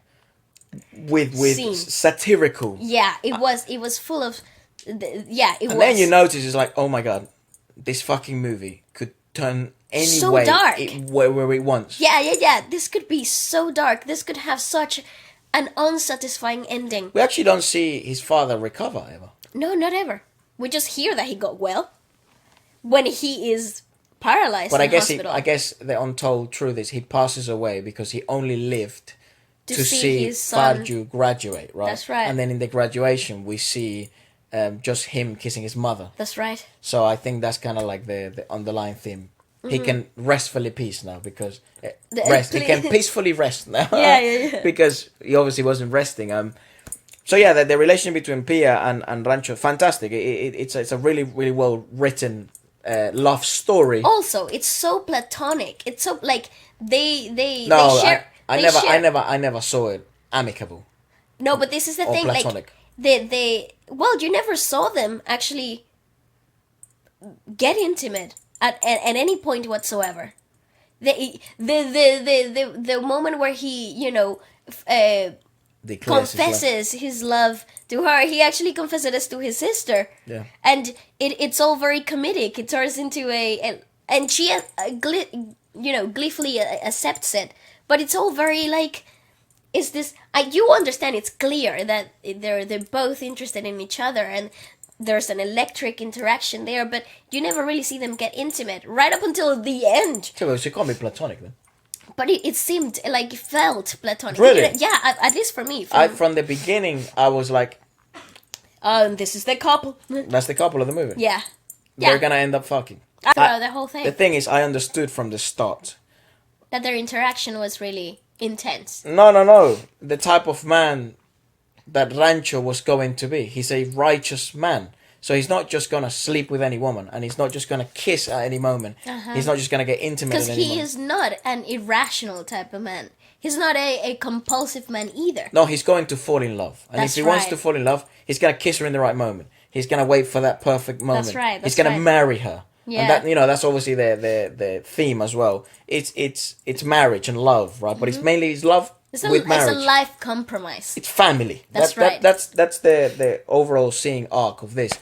with Scene. satirical. Yeah, it was full of. Yeah, it was. And then you notice it's like, oh my god, this fucking movie could turn any So way dark. where it wants. Yeah. This could be so dark. This could have such an unsatisfying ending. We actually don't see his father recover ever. No, not ever. We just hear that he got well when he is paralyzed But in I guess hospital. I guess the untold truth is he passes away because he only lived to see his son. Farju graduate, right? That's right. And then in the graduation, we see just him kissing his mother. That's right. So I think that's kind of like the underlying theme. He can restfully peace now because he can peacefully rest now. Yeah. Because he obviously wasn't resting. So yeah, the relation between Pia and Rancho, fantastic. It's a really really well written love story. Also, it's so platonic. It's so like they No, share. I never saw it amicable. No, but this is the Or thing. platonic. Like well, you never saw them actually get intimate at any point whatsoever. The moment where he Declares his love. confesses his love to her, he actually confesses it to his sister. Yeah. And it's all very comedic. It turns into and she gleefully accepts it. But it's all very like, is this? You understand? It's clear that they're both interested in each other, and there's an electric interaction there. But you never really see them get intimate right up until the end. So it can't be platonic then. But it seemed like it felt platonic. Really? Yeah, at least for me. From the beginning, I was like, This is the couple. that's the couple of the movie. Yeah. They're gonna end up fucking. Throughout the whole thing. The thing is, I understood from the start. That their interaction was really intense. No. The type of man that Rancho was going to be. He's a righteous man. So he's not just gonna sleep with any woman, and he's not just gonna kiss at any moment. He's not just gonna get intimate Because at any he moment. is not an irrational type of man. He's not a compulsive man either. No, he's going to fall in love. And That's if he wants right. to fall in love, he's gonna kiss her in the right moment. He's gonna wait for that perfect moment. That's right, He's that's gonna right. marry her. Yeah. And that that's obviously the theme as well. It's marriage and love, right? But it's mainly his love It's with marriage. a life compromise. It's family. That's right. That's the overall seeing arc of this.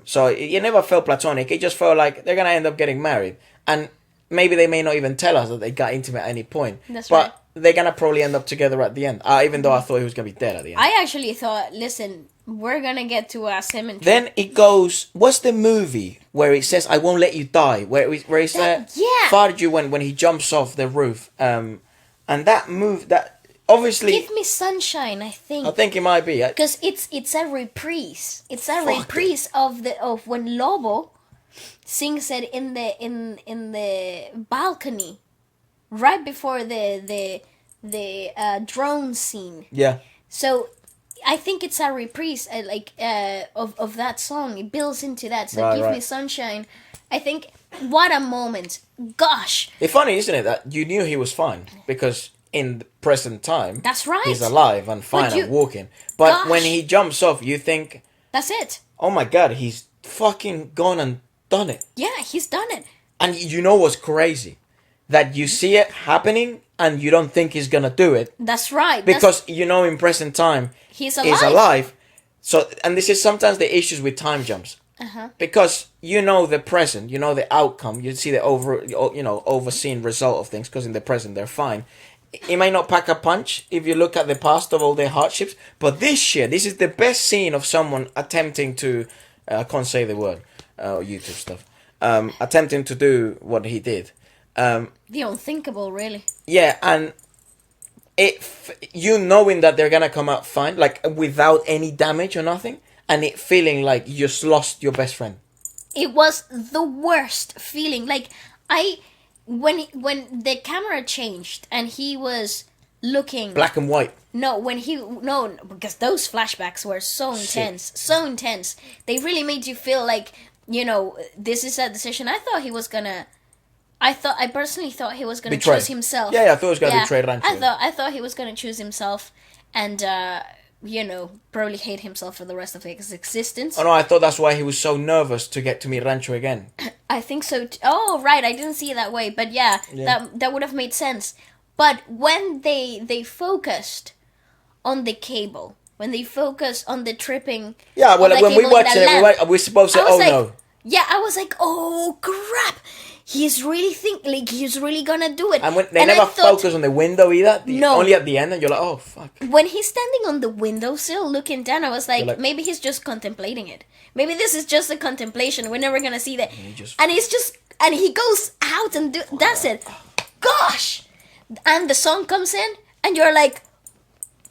So it never felt platonic. It just felt like they're gonna end up getting married, and maybe they may not even tell us that they got intimate at any point. That's but right. they're gonna probably end up together at the end. Even though I thought he was gonna be dead at the end. I actually thought, listen, we're gonna get to a cemetery. Then it goes. What's the movie where it says "I won't let you die"? Where it's yeah. Farju when he jumps off the roof. And that move that obviously Give Me Sunshine, I think. I think it might be. Because it's a reprise. It's a Fuck reprise of when Lobo sings it in the balcony, right before the drone scene. Yeah. So I think it's a reprise, of that song. It builds into that. So Right, Give Me right. Sunshine. I think what a moment. Gosh, It's funny, isn't it, that you knew he was fine because in the present time, that's right. he's alive and fine you- and walking. But Gosh. when he jumps off, you think, That's it. "Oh my god, he's fucking gone and done it." Yeah, he's done it. And you know what's crazy? That you see it happening and you don't think he's gonna do it That's right. because you know in present time he's he's alive. So, and this is sometimes the issues with time jumps. Because you know the present, you know the outcome, you see the overseen result of things. Because in the present they're fine. It may not pack a punch if you look at the past of all their hardships, but this is the best scene of someone attempting to I can't say the word, YouTube stuff, attempting to do what he did. The unthinkable, really. Yeah, and you knowing that they're gonna come out fine, like without any damage or nothing, and it feeling like you just lost your best friend. It was the worst feeling. Like when the camera changed and he was looking Black and white. No, because those flashbacks were so intense, so intense. They really made you feel like, this is a decision. I personally thought he was gonna choose himself. Yeah, I thought he was gonna betray Rancho. I thought he was gonna choose himself, and probably hate himself for the rest of his existence. Oh no, I thought that's why he was so nervous to get to meet Rancho again. I think so. Oh right, I didn't see it that way, but yeah. that would have made sense. But when they focused on the cable, when they focused on the tripping, yeah, well, when we watched it, we're supposed to. No. Yeah, I was like, oh crap. He's really gonna do it. And when they never focus on the window either. No. Only at the end, and you're like, oh fuck. When he's standing on the windowsill looking down, I was like, maybe he's just contemplating it. Maybe this is just a contemplation. We're never gonna see that. And he goes out and does it. Gosh! And the song comes in, and you're like,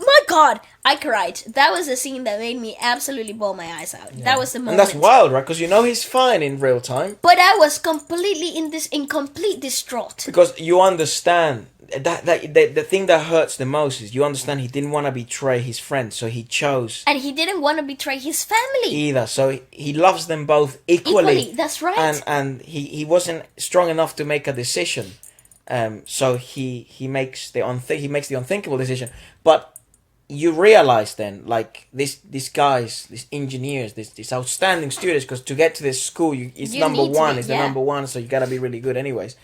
my God, I cried. That was a scene that made me absolutely bawl my eyes out. Yeah. That was the moment. And that's wild, right? Because he's fine in real time. But I was completely in complete distraught. Because you understand that the thing that hurts the most is you understand he didn't want to betray his friend, so he chose. And he didn't want to betray his family either. So he loves them both equally. That's right. And he wasn't strong enough to make a decision. So he makes the unthinkable decision, but. You realize then, like, these guys, these engineers, these outstanding students, because to get to this school, it's number one, the number one, so you gotta be really good anyways.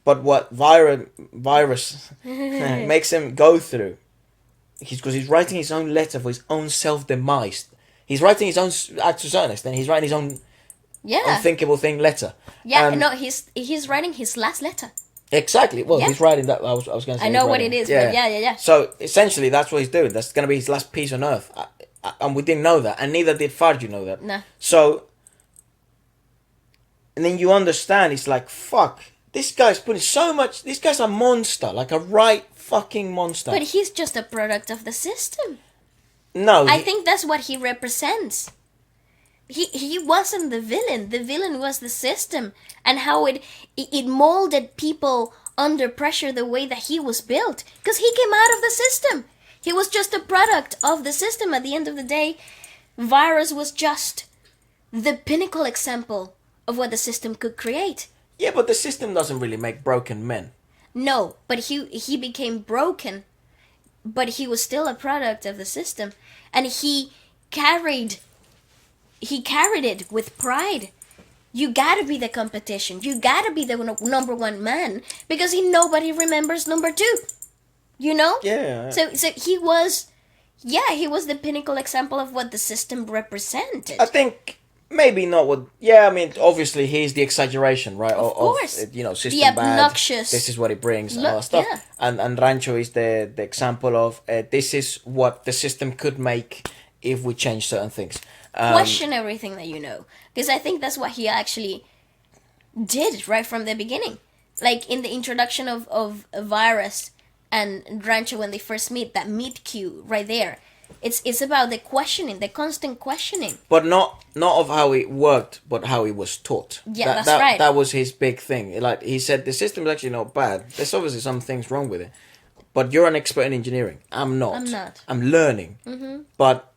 But what Virus makes him go through, because he's writing his own letter for his own self-demise. He's writing his own, to a certain extent, he's writing his own unthinkable thing letter. Yeah, no, he's writing his last letter. Exactly. Well, he's writing that. I was going to say. I know what it is, but yeah. So essentially, that's what he's doing. That's going to be his last piece on Earth, and we didn't know that, and neither did Farju know that. No. So, and then you understand. It's like, fuck. This guy's putting so much. This guy's a monster, like a right fucking monster. But he's just a product of the system. No. I think that's what he represents. He wasn't the villain. The villain was the system and how it molded people under pressure the way that he was built. Because he came out of the system. He was just a product of the system. At the end of the day, Virus was just the pinnacle example of what the system could create. Yeah, but the system doesn't really make broken men. No, but he became broken. But he was still a product of the system. And he carried it with pride. You gotta be the competition. You gotta be the number one man because nobody remembers number two. You know? Yeah. So he was the pinnacle example of what the system represented. I think maybe not what. Yeah, I mean, obviously he's the exaggeration, right? Of course. System the obnoxious. Bad. This is what it brings and all that stuff. Yeah. And Rancho is the example of this is what the system could make if we change certain things. Question everything that you know. Because I think that's what he actually did right from the beginning. Like in the introduction of Virus and Rancho when they first meet, that meet cute right there. It's about the questioning, the constant questioning. But not of how it worked, but how it was taught. Yeah, that's right. That was his big thing. Like he said, the system is actually not bad. There's obviously some things wrong with it. But you're an expert in engineering. I'm not. I'm learning. Mm-hmm. But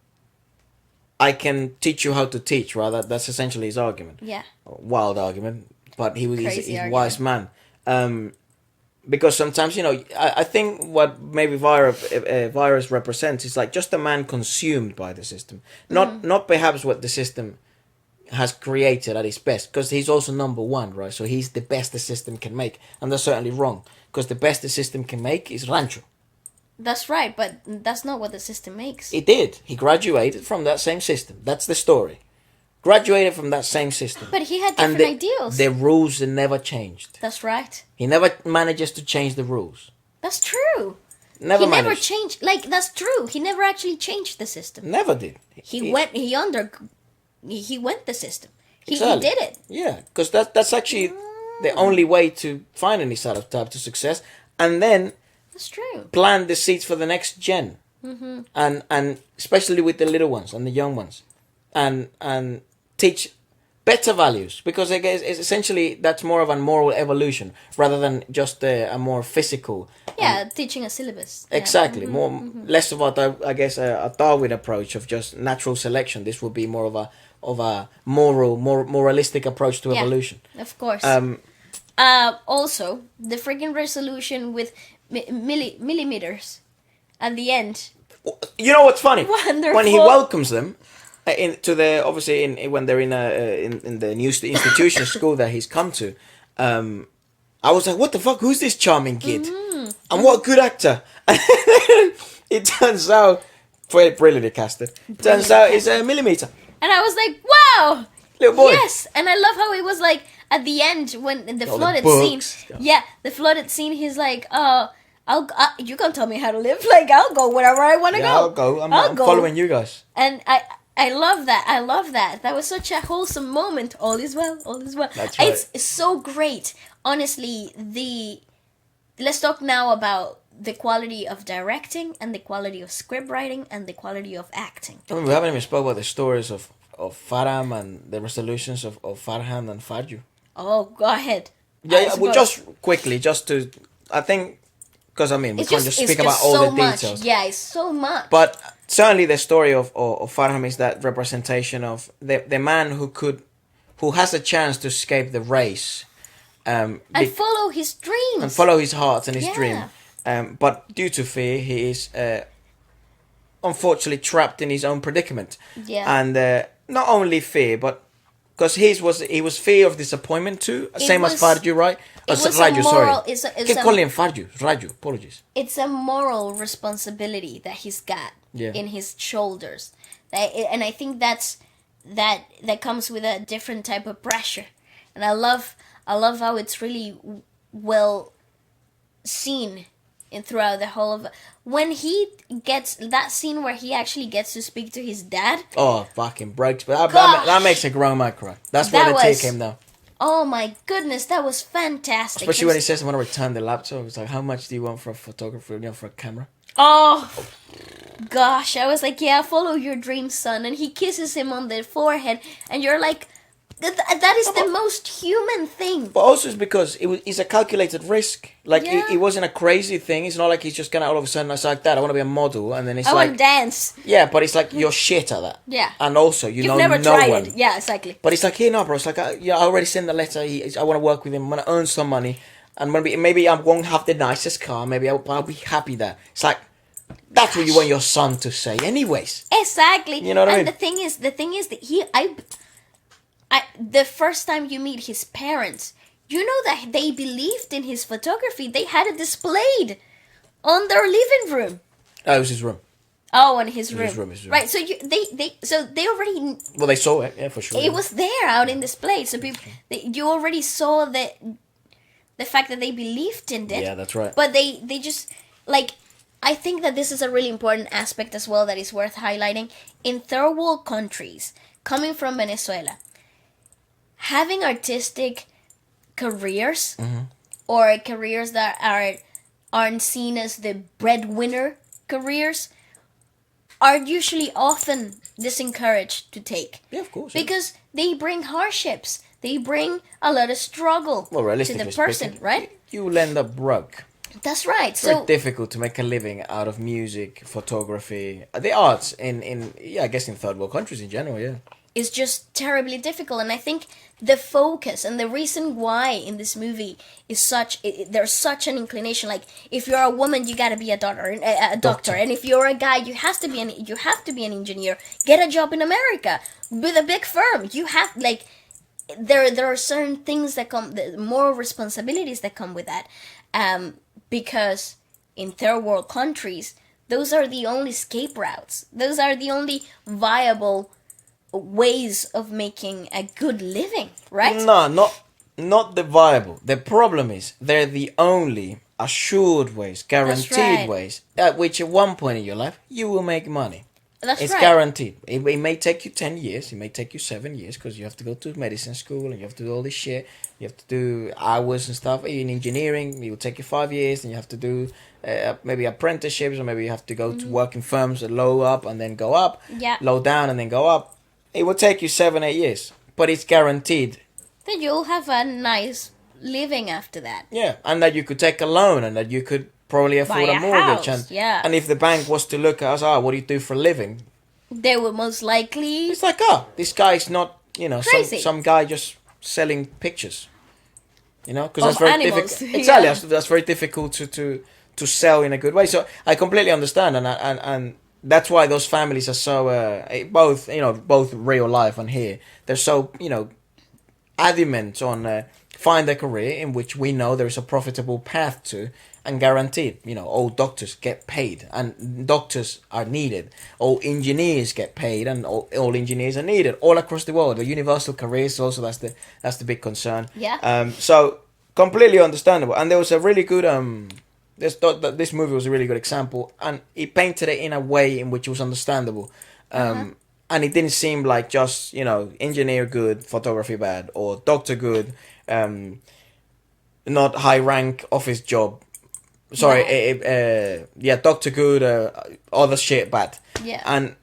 I can teach you how to teach, right? That's essentially his argument. Yeah. Wild argument, but he's a wise man. Because sometimes, I think what maybe Virus represents is like just a man consumed by the system. Not perhaps what the system has created at its best, because he's also number one, right? So he's the best the system can make. And that's certainly wrong, because the best the system can make is Rancho. That's right, but that's not what the system makes. It did. He graduated from that same system. That's the story. Graduated from that same system. But he had different ideals. The rules never changed. That's right. He never manages to change the rules. That's true. He never changed. Like, that's true. He never actually changed the system. Never did. He he went the system. He Exactly. did it. Yeah, because that's actually the only way to find any sort of type to success, and then That's true. plant the seeds for the next gen, and especially with the little ones and the young ones, and teach better values, because I guess it's essentially that's more of a moral evolution rather than just a more physical. Yeah, teaching a syllabus. Yeah. Exactly, less about I guess a Darwin approach of just natural selection. This would be more of a moralistic approach to Yeah, evolution. of course. Also, the freaking resolution with millimeters at the end. You know what's funny? Wonderful. When he welcomes them into the obviously when they're in the new institution school that he's come to, I was like, what the fuck? Who's this charming kid? And what a good actor! It turns out, brilliantly casted. Turns out it's a millimeter. And I was like, wow! Little boy. Yes! And I love how it was like, at the end, when in the All the flooded books. scene. Yeah, the flooded scene, he's like, you can't tell me how to live. Like, I'll go wherever I want to Yeah, go. I'll go. I'm go. following you guys. And I love that. I love that. That was such a wholesome moment. All is well. All is well. That's right. It's so great. Honestly, let's talk now about the quality of directing and the quality of script writing and the quality of acting. I mean, we haven't even spoke about the stories of Faram and the resolutions of Farhan and Farju. Oh, go ahead. Yeah, well, just quickly, I think, because I mean, we can't just speak about all so the details. Much. Yeah, it's so much. But certainly the story of Farham is that representation of the man who has a chance to escape the race. And follow his dreams. And follow his heart and his Yeah. dream. But due to fear, he is unfortunately trapped in his own predicament. Yeah. And not only fear, but because he was fear of disappointment too, same as Farju, right? It was Raju, a sorry. moral. Keep calling him Farju. Raju, apologies. It's a moral responsibility that he's got in his shoulders, and I think that comes with a different type of pressure, and I love how it's really well seen throughout the whole of when he gets that scene where he actually gets to speak to his dad. Oh, fucking breaks! But that makes a grown man cry. That's where the tear came down. Oh my goodness, that was fantastic. Especially when he says, "I want to return the laptop." It's like, how much do you want for a photographer? For a camera? Oh, gosh, I was like, yeah, follow your dreams, son. And he kisses him on the forehead, and you're like, that is the most human thing. But also it's because it's a calculated risk. Like, it wasn't a crazy thing. It's not like he's just gonna all of a sudden, it's like that, I want to be a model, and then it's I like... want to dance. Yeah, but it's like, you're shit at that. Yeah. And also, you've know never no tried one. it. Yeah, exactly. But it's like, here, no, bro. It's like, I already sent the letter. I want to work with him. I'm going to earn some money. And maybe I won't have the nicest car. Maybe I'll be happy there. It's like, that's what you want your son to say anyways. Exactly. You know what I mean? And the thing is that the first time you meet his parents, you know that they believed in his photography. They had it displayed on their living room. Oh, it was his room. Oh, in his room. His room. Right. So they already. Well, they saw it. Yeah, for sure. It was there out in display. So you already saw the fact that they believed in it. Yeah, that's right. But they just like. I think that this is a really important aspect as well that is worth highlighting. In third world countries, coming from Venezuela, having artistic careers or careers that aren't seen as the breadwinner careers are usually often disencouraged to take. Yeah, of course. Because they bring hardships. They bring a lot of struggle to the person, speaking, right? You will end up broke. That's right. It's very difficult to make a living out of music, photography, the arts I guess in third world countries in general, yeah. It's just terribly difficult, and I think the focus and the reason why in this movie is there's such an inclination. Like, if you're a woman, you gotta be a doctor, and if you're a guy, you have to be an engineer. Get a job in America with a big firm. You have there are certain things that come, the moral responsibilities that come with that. Because in third world countries, those are the only escape routes. Those are the only viable ways of making a good living, right? No, not the viable. The problem is they're the only assured ways, guaranteed ways, at which at one point in your life you will make money. That's It's right. guaranteed. It may take you 10 years. It may take you 7 years because you have to go to medicine school and you have to do all this shit. You have to do hours and stuff. In engineering, it will take you 5 years and you have to do maybe apprenticeships, or maybe you have to go to work in firms that low up and then go up, Yeah. low down and then go up. It will take you 7, 8 years, but it's guaranteed. Then you'll have a nice living after that. Yeah, and that you could take a loan and that you could probably afford Buy a a mortgage. house, yeah. And if the bank was to look at us, what do you do for a living? They will most likely. It's like, this guy's not, Crazy. some guy just selling pictures. Because Of that's very animals, difficult. yeah. Exactly, that's very difficult to sell in a good way. So I completely understand, and that's why those families are so both real life and here. They're so adamant on find a career in which we know there is a profitable path to, and guaranteed. All doctors get paid, and doctors are needed. All engineers get paid, and all engineers are needed all across the world. The universal careers also, that's the big concern. Yeah. So completely understandable. And there was a really good this movie was a really good example, and it painted it in a way in which it was understandable. And it didn't seem like just engineer good, photography bad, or doctor good, not high rank office job. Sorry, doctor good, other shit bad. Yeah. And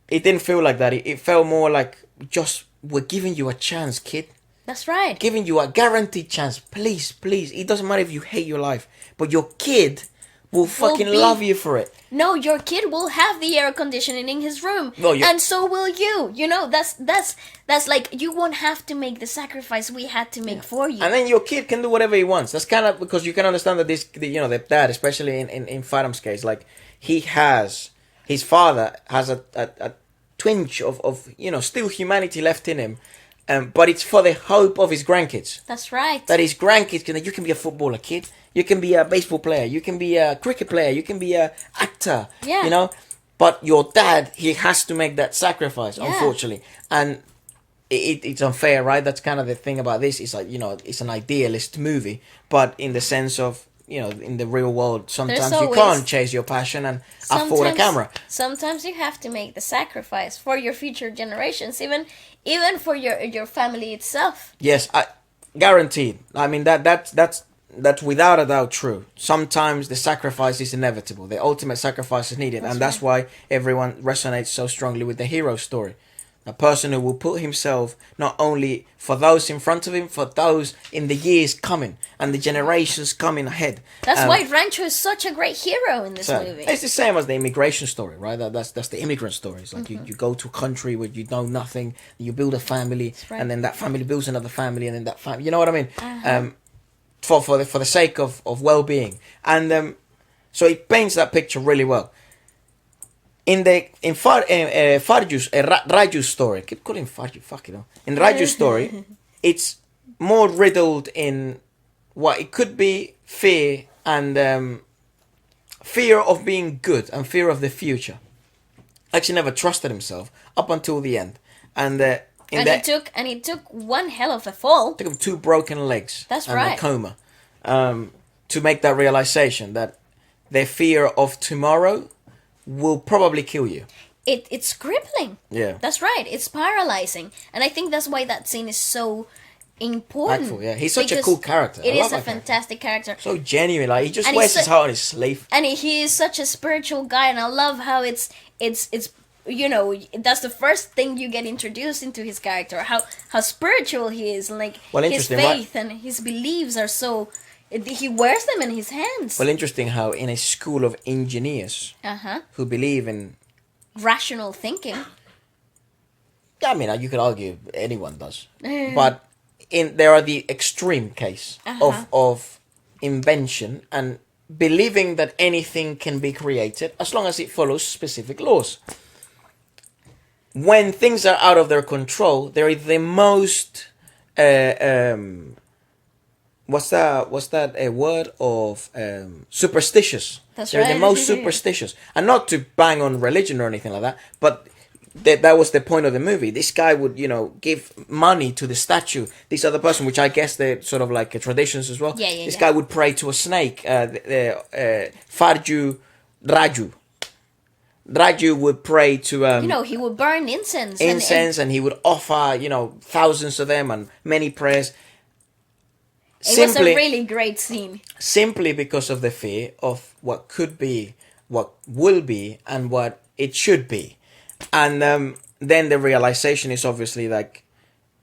it didn't feel like that. It felt more like, just, we're giving you a chance, kid. That's right. Giving you a guaranteed chance. Please. It doesn't matter if you hate your life, but your kid will fucking love you for it. No, your kid will have the air conditioning in his room, Well, and so will you. That's like, you won't have to make the sacrifice we had to make for you. And then your kid can do whatever he wants. That's kind of because you can understand that the dad, especially in Faram's case, like, his father has a twinge of still humanity left in him. But it's for the hope of his grandkids. That's right. That his grandkids you can be a footballer, kid. You can be a baseball player. You can be a cricket player. You can be a actor. Yeah. But your dad, he has to make that sacrifice, unfortunately. And it's unfair, right? That's kind of the thing about this. It's like, it's an idealist movie. But in the sense of, in the real world, sometimes you can't chase your passion and afford a camera. Sometimes you have to make the sacrifice for your future generations, even for your family itself. Yes, guaranteed. I mean, that's without a doubt true. Sometimes the sacrifice is inevitable. The ultimate sacrifice is needed. That's why everyone resonates so strongly with the hero story. A person who will put himself not only for those in front of him, for those in the years coming and the generations coming ahead. That's why Rancho is such a great hero in this movie. It's the same as the immigration story, right? That's the immigrant story. It's like you go to a country where you know nothing, you build a family, right. and then that family builds another family, and then that family. You know what I mean? For the sake of well-being, and so it paints that picture really well. In Raju's story, I keep calling Farju, fuck it. In Raju's story, it's more riddled in what it could be fear and fear of being good and fear of the future. Actually, never trusted himself up until the end, and he took one hell of a fall. Took him 2 broken legs. That's and right. a coma, to make that realization that the fear of tomorrow will probably kill you. It's crippling. Yeah. That's right. It's paralyzing. And I think that's why that scene is so important. Impactful, yeah. He's such a cool character. It is a fantastic character. So genuine. Like, he just wears his heart on his sleeve. And he is such a spiritual guy, and I love how it's that's the first thing you get introduced into his character, how spiritual he is, like his faith and his beliefs are so. He wears them in his hands. Well, interesting how in a school of engineers who believe in rational thinking. I mean, you could argue anyone does, but there are the extreme case of invention and believing that anything can be created as long as it follows specific laws. When things are out of their control, they're the most what's that a word of superstitious. That's They're right. the most superstitious, and not to bang on religion or anything like that, but that was the point of the movie. This guy would give money to the statue. This other person, which I guess they're sort of like traditions as well. This guy would pray to a snake. Farju Raju. Raju would pray to he would burn incense. And he would offer thousands of them and many prayers. It was a really great scene. Simply because of the fear of what could be, what will be, and what it should be. And then the realization is obviously like,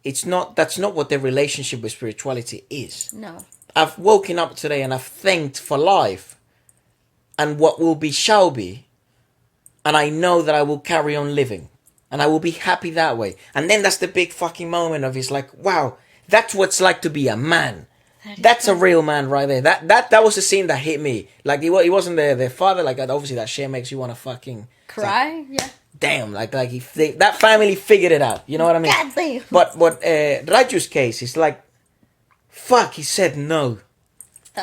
that's not what the relationship with spirituality is. No. I've woken up today and I've thanked for life and what will be shall be. And I know that I will carry on living. And I will be happy that way. And then that's the big fucking moment of it's like, wow, that's what it's like to be a man. That's a real man right there. That was the scene that hit me. Like he wasn't their father. Like obviously that shit makes you want to fucking cry. Like, yeah. Damn. Like that family figured it out. You know what I mean? God damn. But Raju's case is like, fuck. He said no.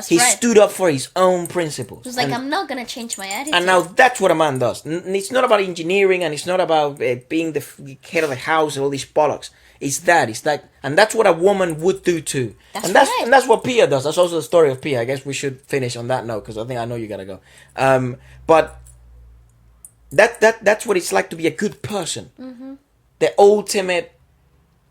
He stood up for his own principles. He was like, I'm not gonna change my attitude. And now that's what a man does. It's not about engineering, and it's not about being the head of the house and all these bollocks. It's that, and that's what a woman would do too. And that's what Pia does. That's also the story of Pia. I guess we should finish on that note because I know you gotta go. But that's what it's like to be a good person. Mm-hmm. The ultimate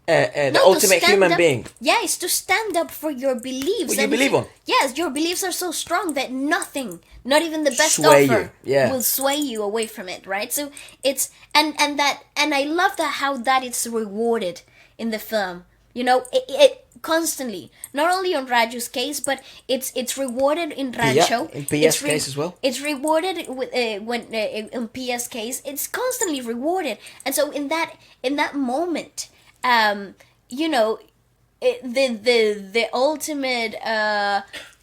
human being. Yeah, it's to stand up for your beliefs. What you believe on. Yes, your beliefs are so strong that nothing, not even the best sway offer, you. will sway you away from it, right? So it's and I love that how that is rewarded in the film. It constantly, not only on Raju's case, but it's rewarded in Rancho. In Pia's case as well. It's rewarded in Pia's case. It's constantly rewarded, and so in that moment, the ultimate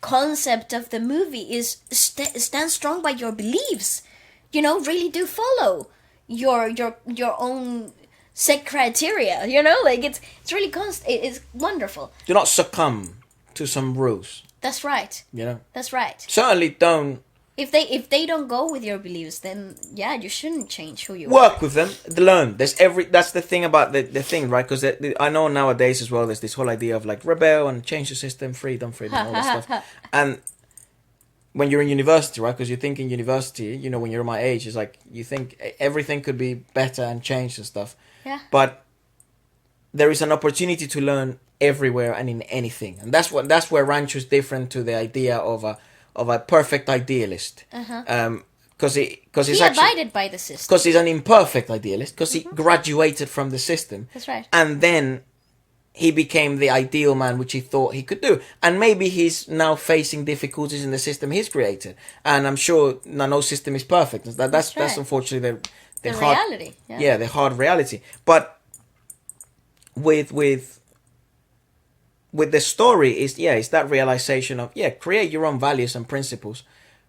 concept of the movie is stand strong by your beliefs. Really do follow your own set criteria. Like it's really it's wonderful. Do not succumb to some rules. That's right. That's right. Certainly don't. If they don't go with your beliefs, then yeah, you shouldn't change who you work are. with them. Learn. That's the thing about the thing, right? Because I know nowadays as well, there's this whole idea of like rebel and change the system, freedom, all that stuff. And when you're in university, right? Because you think in university, when you're my age, it's like you think everything could be better and changed and stuff. Yeah. But there is an opportunity to learn everywhere and in anything, and that's where Rancho's different to the idea of a perfect idealist. Because he abided by the system. Because he's an imperfect idealist. Because he graduated from the system. That's right. And then he became the ideal man, which he thought he could do. And maybe he's now facing difficulties in the system he's created. And I'm sure no system is perfect. That's unfortunately the hard reality. Yeah, the hard reality. But with the story is that realization of create your own values and principles,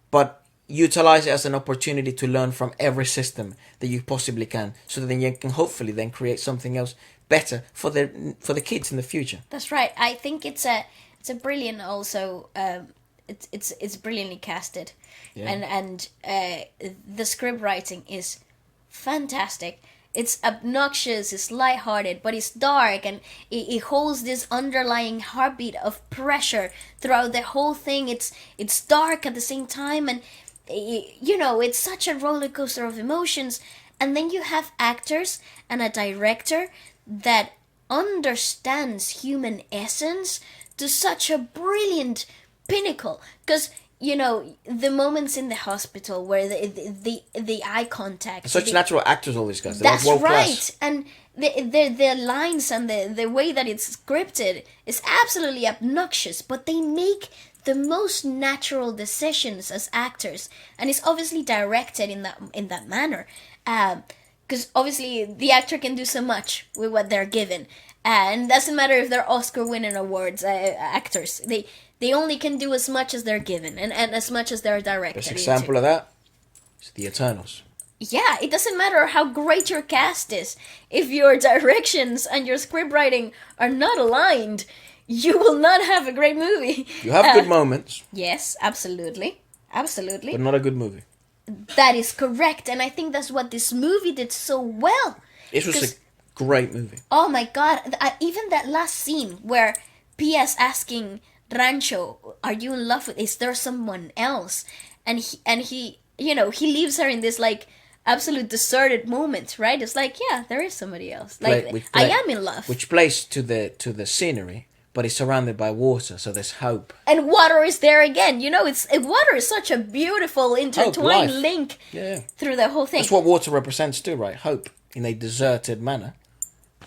but utilize it as an opportunity to learn from every system that you possibly can, so that then you can hopefully then create something else better for the kids in the future. That's right. I think it's a brilliant also. It's brilliantly casted, and the script writing is fantastic. It's obnoxious, it's lighthearted, but it's dark, and it holds this underlying heartbeat of pressure throughout the whole thing. It's dark at the same time, and it's such a roller coaster of emotions. And then you have actors and a director that understands human essence to such a brilliant pinnacle. Because the moments in the hospital where the eye contact. Such natural actors, all these guys. That's like right. Class. And the lines and the way that it's scripted is absolutely obnoxious, but they make the most natural decisions as actors, and it's obviously directed in that manner. Because obviously the actor can do so much with what they're given, and it doesn't matter if they're Oscar-winning awards actors. They only can do as much as they're given, and as much as they're directed. Best example of that is The Eternals. Yeah, it doesn't matter how great your cast is. If your directions and your script writing are not aligned, you will not have a great movie. You have good moments. Yes, absolutely. Absolutely. But not a good movie. That is correct, and I think that's what this movie did so well. This was a great movie. Oh my god, even that last scene where P.S. asking Rancho, are you in love with, is there someone else? And he leaves her in this like absolute deserted moment, right? It's like, yeah, there is somebody else. Like, I am in love. Which plays to the scenery, but it's surrounded by water, so there's hope. And water is there again. You know, water is such a beautiful intertwined link through the whole thing. That's what water represents too, right? Hope in a deserted manner,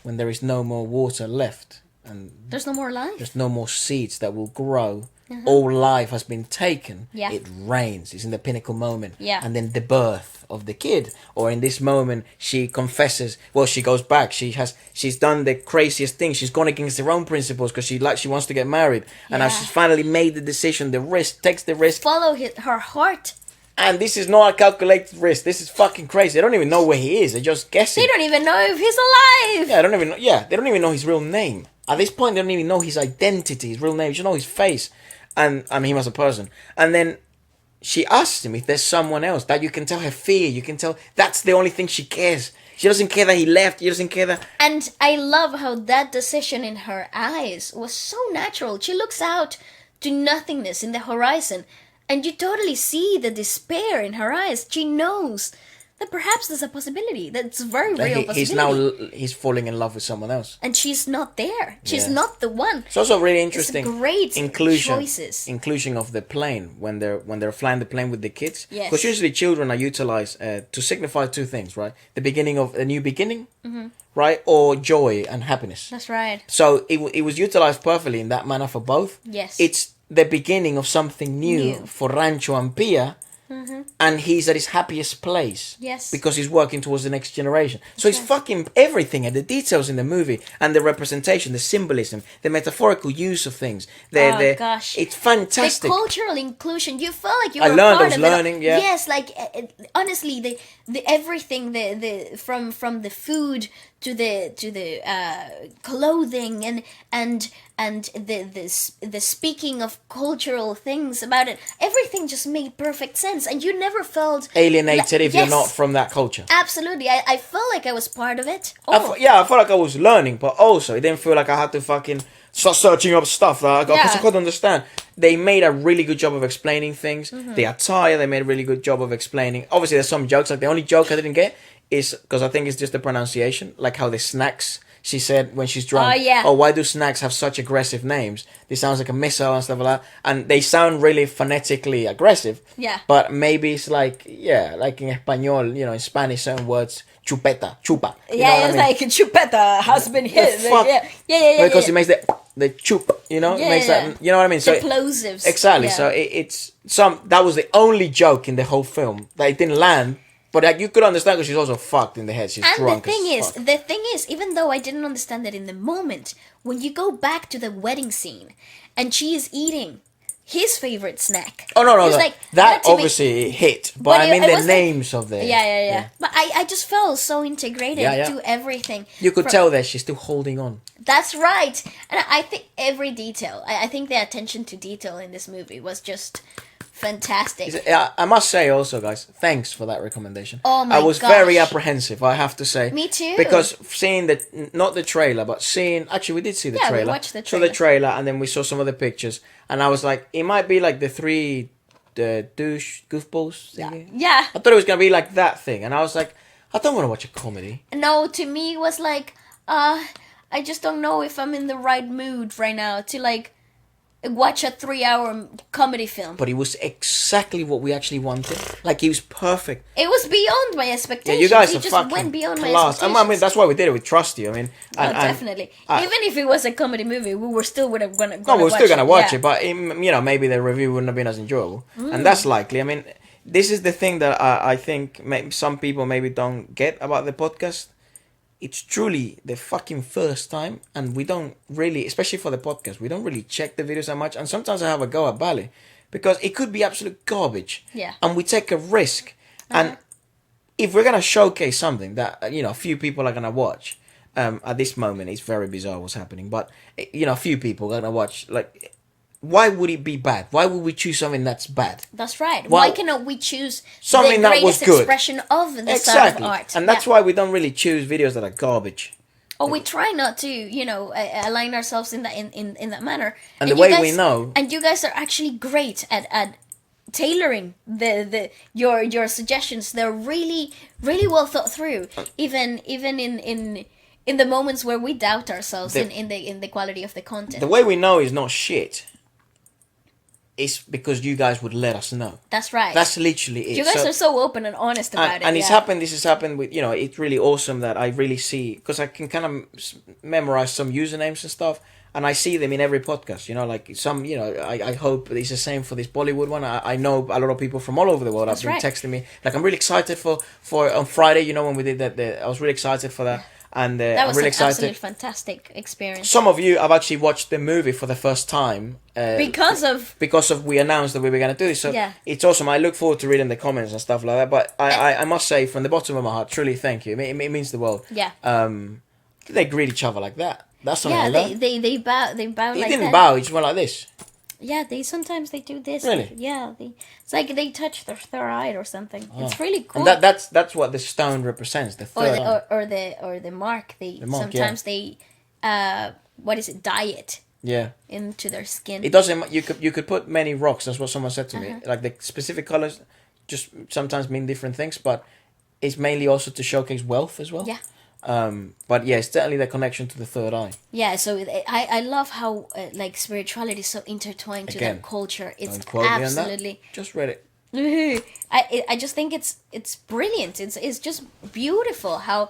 when there is no more water left, and there's no more life. There's no more seeds that will grow. All life has been taken. Yeah. It rains. It's in the pinnacle moment. Yeah. And then the birth of the kid, or in this moment, she confesses. Well, she goes back. She's done the craziest thing. She's gone against her own principles because she wants to get married, and now she's finally made the decision. Takes the risk. Follow her heart. And this is not a calculated risk. This is fucking crazy. They don't even know where he is. They're just guessing. They don't even know if he's alive. Yeah, they don't even know his real name. At this point, they don't even know his identity, his real name. You just know his face, and I mean, him as a person. And then she asks him if there's someone else, that you can tell her fear. You can tell that's the only thing she cares. She doesn't care that he left. She doesn't care that. And I love how that decision in her eyes was so natural. She looks out to nothingness in the horizon, and you totally see the despair in her eyes. She knows that perhaps there's a possibility. That's a very real possibility. He's falling in love with someone else. And she's not there. She's not the one. It's also really interesting. It's great choices. Inclusion of the plane when they're flying the plane with the kids. Yes. Because usually children are utilized to signify two things, right? The beginning of a new beginning, right? Or joy and happiness. That's right. So it was utilized perfectly in that manner for both. Yes. It's the beginning of something new. For Rancho and Pia. And he's at his happiest place. Yes. Because he's working towards the next generation. So it's fucking everything, and the details in the movie, and the representation, the symbolism, the metaphorical use of things. Gosh. It's fantastic. The cultural inclusion. You felt like you were I was of learning, it. yeah. Yes, like honestly, the everything, the from the food to the clothing and the speaking of cultural things about it, everything just made perfect sense, and you never felt alienated if you're not from that culture. Absolutely, I felt like I was part of it. I felt like I was learning, but also it didn't feel like I had to fucking start searching up stuff that because I couldn't understand. They made a really good job of explaining things. The attire, they made a really good job of explaining. Obviously, there's some jokes. Like the only joke I didn't get is because I think it's just the pronunciation, like how the snacks. She said when she's drunk, why do snacks have such aggressive names? This sounds like a missile and stuff like that. And they sound really phonetically aggressive. Yeah. But maybe it's like in Espanol, in Spanish, certain words, chupeta, chupa. It's like chupeta has been hit. Yeah. Because it makes the chup, it makes that, you know what I mean? So the plosives. Exactly. So it's that was the only joke in the whole film that it didn't land. But you could understand because she's also fucked in the head. She's drunk. And the thing is, even though I didn't understand that in the moment, when you go back to the wedding scene, and she is eating his favorite snack. Oh no! Like, that obviously hit. But I mean the names of the. Yeah. But I just felt so integrated to everything. You could tell that she's still holding on. That's right, and I think every detail. I think the attention to detail in this movie was just fantastic. I must say also, guys, thanks for that recommendation. Oh my gosh. I was very apprehensive, I have to say. Me too. Because seeing not the trailer, but actually we did see the trailer. Yeah, we watched the trailer. Saw the trailer, and then we saw some of the pictures, and I was like, it might be like the three douche goofballs thing. Yeah. I thought it was going to be like that thing, and I was like, I don't want to watch a comedy. No, to me it was like, I just don't know if I'm in the right mood right now to like watch a 3-hour comedy film. But it was exactly what we actually wanted. Like, he was perfect. It was beyond my expectations. Yeah, you guys he are just fucking went beyond my class. expectations. I mean, that's why we did it. We trust you. I mean, definitely. Even if it was a comedy movie, we were still gonna watch it. No, we were still gonna watch it, but maybe the review wouldn't have been as enjoyable, and that's likely. I mean, this is the thing that I think some people maybe don't get about the podcast. It's truly the fucking first time, and we don't really, especially for the podcast, we don't really check the videos that much. And sometimes I have a go at Bali because it could be absolute garbage. Yeah. And we take a risk. And if we're gonna showcase something that a few people are gonna watch, at this moment it's very bizarre what's happening. But a few people are gonna watch. Like, why would it be bad? Why would we choose something that's bad? That's right. Why cannot we choose something the that was greatest good expression of the style of art? And that's why we don't really choose videos that are garbage. Or we try not to, align ourselves in that manner. And the way we know, and you guys are actually great at tailoring your suggestions. They're really really well thought through. Even in the moments where we doubt ourselves in the quality of the content. The way we know is not shit. It's because you guys would let us know. That's right. That's literally it. You guys are so open and honest about it. And it's happened. This has happened with, it's really awesome that I really see, because I can kind of memorize some usernames and stuff, and I see them in every podcast. Like some, I hope it's the same for this Bollywood one. I know a lot of people from all over the world have been texting me. Like, I'm really excited for on Friday. When we did that, I was really excited for that. And that was I'm really an absolute fantastic experience. Some of you have actually watched the movie for the first time because of we announced that we were going to do this. So it's awesome. I look forward to reading the comments and stuff like that. But I must say, from the bottom of my heart, truly thank you. It means the world. Yeah. They greet each other like that. That's something I love. They bow. They bow. He didn't bow. He just went like this. Yeah, sometimes they do this. Really? It's like they touch their third eye or something. Oh. It's really cool. And that's what the stone represents, the third eye. Or the mark. Sometimes they what is it? Dye it. Yeah. Into their skin. It doesn't. You could put many rocks. That's what someone said to me. Like, the specific colors, just sometimes mean different things, but it's mainly also to showcase wealth as well. Yeah. But yeah, it's certainly the connection to the third eye. Yeah, so I love how spirituality is so intertwined to their culture. It's absolutely just read it. I just think it's brilliant. It's just beautiful how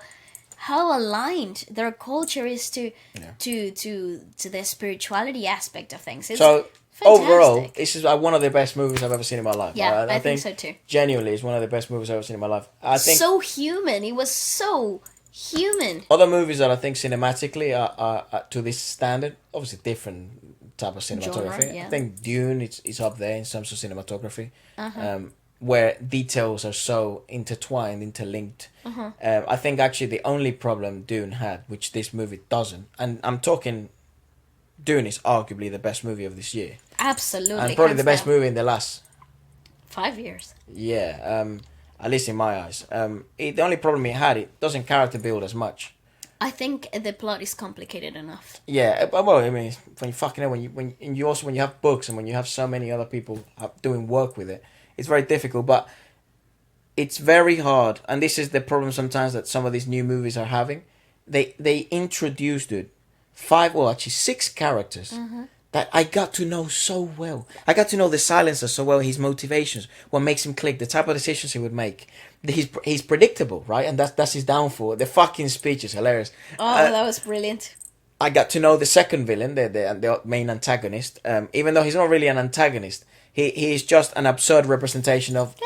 aligned their culture is to the spirituality aspect of things. It's fantastic. Overall, this is one of the best movies I've ever seen in my life. Yeah, I think so too. Genuinely, it's one of the best movies I've ever seen in my life. I think so human. It was so human. Other movies that I think cinematically are to this standard, obviously different type of cinematography. Genre, yeah. I think Dune is up there in terms of cinematography, where details are so intertwined, interlinked. I think actually the only problem Dune had, which this movie doesn't, and I'm talking, Dune is arguably the best movie of this year. Absolutely. And probably the best movie in the last 5 years. Yeah. At least in my eyes. The only problem it had, it doesn't character build as much. I think the plot is complicated enough. Yeah, well, I mean, when you have books and when you have so many other people doing work with it, it's very difficult. But it's very hard, and this is the problem sometimes that some of these new movies are having. They introduced 6 characters. That I got to know so well. I got to know the silencer so well, his motivations, what makes him click, the type of decisions he would make. He's predictable, right? And that's his downfall. The fucking speech is hilarious. Oh, that was brilliant. I got to know the second villain, the main antagonist. Even though he's not really an antagonist, he is just an absurd representation of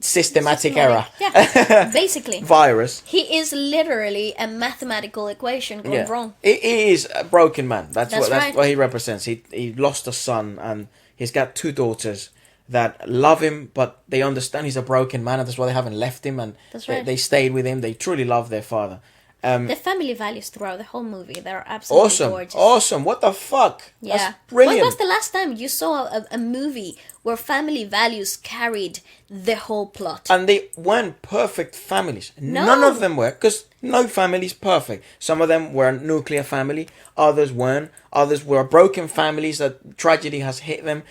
systematic error. Yeah, basically. Virus. He is literally a mathematical equation gone wrong. He is a broken man. That's right. what he represents. He lost a son and he's got 2 daughters that love him, but they understand he's a broken man, and that's why they haven't left him, and they stayed with him. They truly love their father. The family values throughout the whole movie, they're absolutely gorgeous. Awesome. What the fuck? Yeah. That's brilliant. When was the last time you saw a movie where family values carried the whole plot? And they weren't perfect families. No. None of them were, because no family is perfect. Some of them were a nuclear family, others weren't. Others were broken families that tragedy has hit them.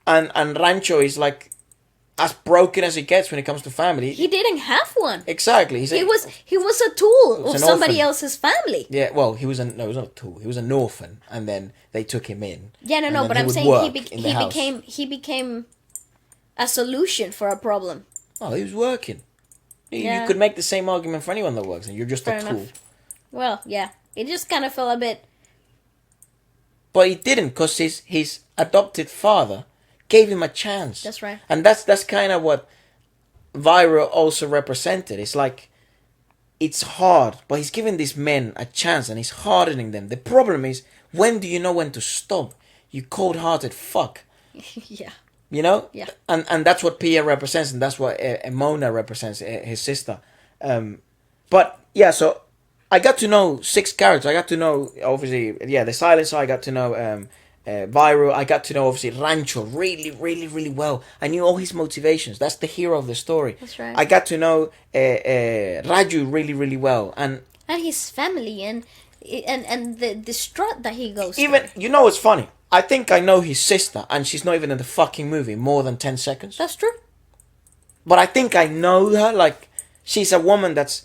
And Rancho is like as broken as it gets when it comes to family. He didn't have one. Exactly. He was a tool of somebody else's family. Yeah, well, he was not a tool. He was an orphan, and then they took him in. Yeah, no, but I'm saying he became a solution for a problem. Oh, he was working. You could make the same argument for anyone that works, and you're just a tool. Well, yeah, it just kind of felt a bit. But he didn't, because his adopted father gave him a chance. That's right. And that's kind of what Viral also represented. It's like, it's hard, but he's giving these men a chance and he's hardening them. The problem is, when do you know when to stop? You cold-hearted fuck. Yeah. You know? Yeah. And that's what Pia represents, and that's what Mona represents, his sister. But, yeah, so I got to know 6 characters. I got to know, obviously, the silencer. I got to know Viral. I got to know, obviously, Rancho really, really, really well. I knew all his motivations. That's the hero of the story. That's right. I got to know Raju really, really well. And his family, and and the strut that he goes Even through. you know what's funny? I think I know his sister, and she's not even in the fucking movie more than 10 seconds. That's true. But I think I know her. Like, she's a woman that's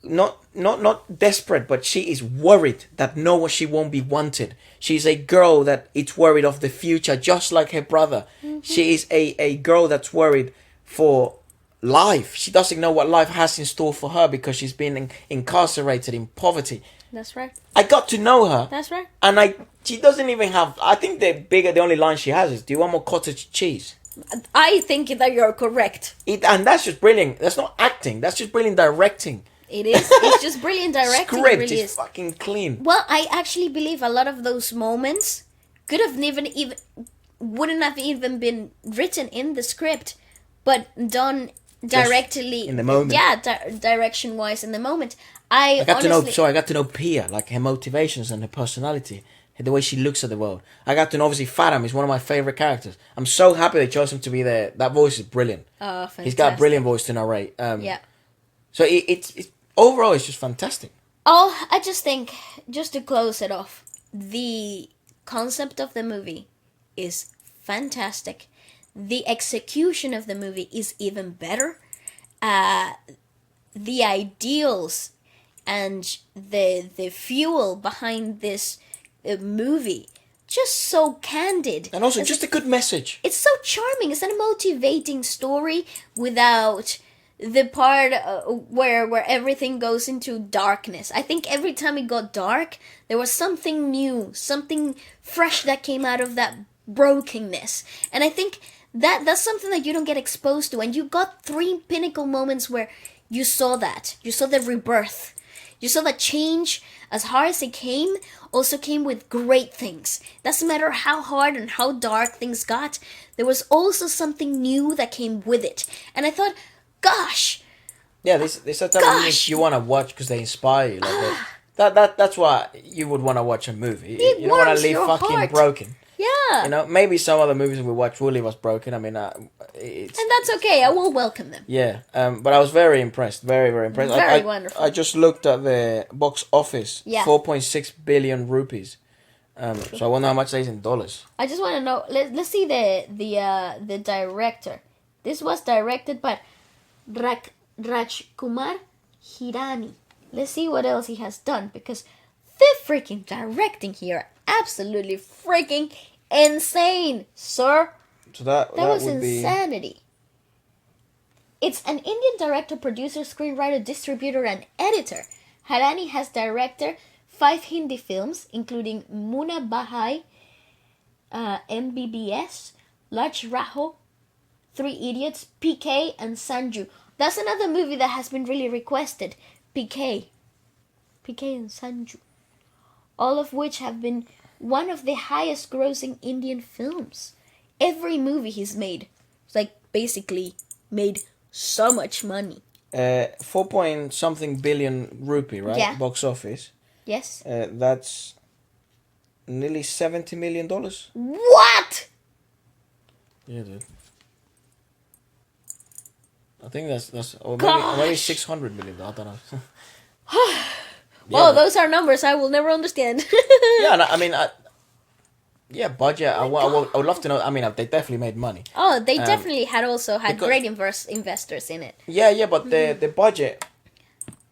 not desperate, but she is worried that she won't be wanted. She's a girl that is worried of the future, just like her brother. She is a girl that's worried for life. She doesn't know what life has in store for her because she's been incarcerated in poverty. That's right. I got to know her. That's right. And she doesn't even have, I think the only line she has is, "Do you want more cottage cheese?" I think that you're correct. And that's just brilliant. That's not acting. That's just brilliant directing. It is. It's just brilliant directing. Script it really is fucking clean. Well, I actually believe a lot of those moments could have even wouldn't have even been written in the script, but done directly in the moment. Yeah, direction wise in the moment. I got to know Pia, like her motivations and her personality, the way she looks at the world. I got to know, obviously, Faram is one of my favorite characters. I'm so happy they chose him to be there. That voice is brilliant. Oh, fantastic. He's got a brilliant voice to narrate. Yeah. So it's overall, it's just fantastic. Oh, I just think, just to close it off, the concept of the movie is fantastic. The execution of the movie is even better. The ideals and the fuel behind this movie, just so candid. And also, just a good message. It's so charming. It's not a motivating story without the part where everything goes into darkness. I think every time it got dark, there was something new, something fresh that came out of that brokenness. And I think that's something that you don't get exposed to. And you got 3 pinnacle moments where you saw that. You saw the rebirth. You saw that change, as hard as it came, also came with great things. Doesn't matter how hard and how dark things got, there was also something new that came with it. And I thought, gosh. Yeah, this are type of movies you want to watch because they inspire you. Like that's why you would want to watch a movie. You don't want to leave fucking heart. broken. Yeah. You know, maybe some other movies we watch will leave us broken. I mean, and that's okay. I will welcome them. Yeah. But I was very impressed. Very, very impressed. Very wonderful. I just looked at the box office. Yeah. 4.6 billion rupees. So I wonder how much that is in dollars. I just want to know. Let's see the director. This was directed by Rajkumar Hirani. Let's see what else he has done, because the freaking directing here, absolutely freaking insane, sir. So that was would insanity. It's an Indian director, producer, screenwriter, distributor, and editor. Hirani has directed 5 Hindi films, including Muna Bahai, MBBS, Laj Raho, 3 Idiots, PK, and Sanju. That's another movie that has been really requested. PK and Sanju. All of which have been one of the highest grossing Indian films. Every movie he's made, basically made so much money. 4 point something billion rupee, right? Yeah. Box office. Yes. That's nearly $70 million. What? Yeah, dude. I think that's or maybe 600 million. I don't know. Well, those are numbers I will never understand. Yeah, no, I mean, budget. I would love to know. I mean, they definitely made money. Oh, they definitely had great investors in it. Yeah, but the budget,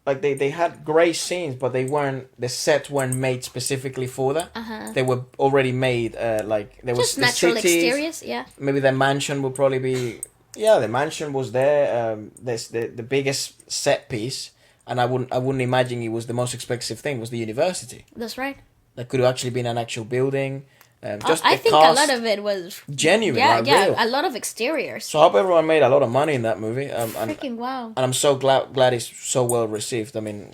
like they had great scenes, but the sets weren't made specifically for that. They were already made. Like there was just natural the cities, exteriors. Yeah. Maybe the mansion would probably be. Yeah, the mansion was there. There's the biggest set piece, and I wouldn't imagine it was the most expensive thing. Was the university? That's right. That could have actually been an actual building. I think a lot of it was genuine. Yeah, real. a lot of exteriors. So I hope everyone made a lot of money in that movie. Freaking wow! And I'm so glad it's so well received. I mean,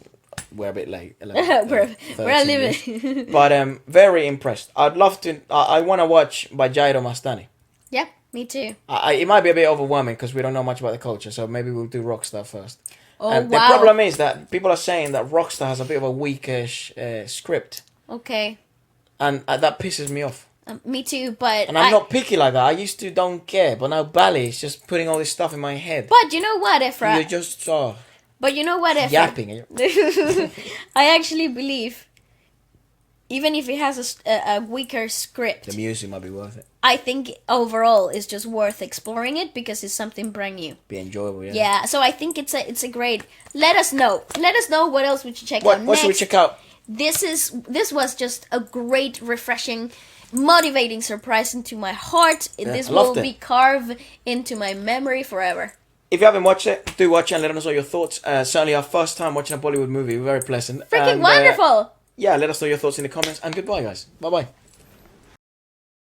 we're a bit late. we're a little bit. But very impressed. I'd love to. I want to watch by Jairo Mastani. Yeah, me too. It might be a bit overwhelming because we don't know much about the culture. So maybe we'll do Rockstar first. Oh wow! The problem is that people are saying that Rockstar has a bit of a weakish script. Okay. And that pisses me off. Me too, but... And I'm not picky like that. I used to don't care, but now Bally is just putting all this stuff in my head. But you know what, Efra? You're just... But you know what, Efren? Yapping. I actually believe, even if it has a weaker script, The music might be worth it. I think overall it's just worth exploring it because it's something brand new. Be enjoyable, yeah. Yeah, so I think it's a great. Let us know. Let us know what else we should check out What next. should we check out? This was just a great, refreshing, motivating surprise into my heart. This will be carved into my memory forever. If you haven't watched it, do watch it and let us know your thoughts. Certainly our first time watching a Bollywood movie, very pleasant. Freaking wonderful! Yeah, let us know your thoughts in the comments, and goodbye, guys. Bye-bye.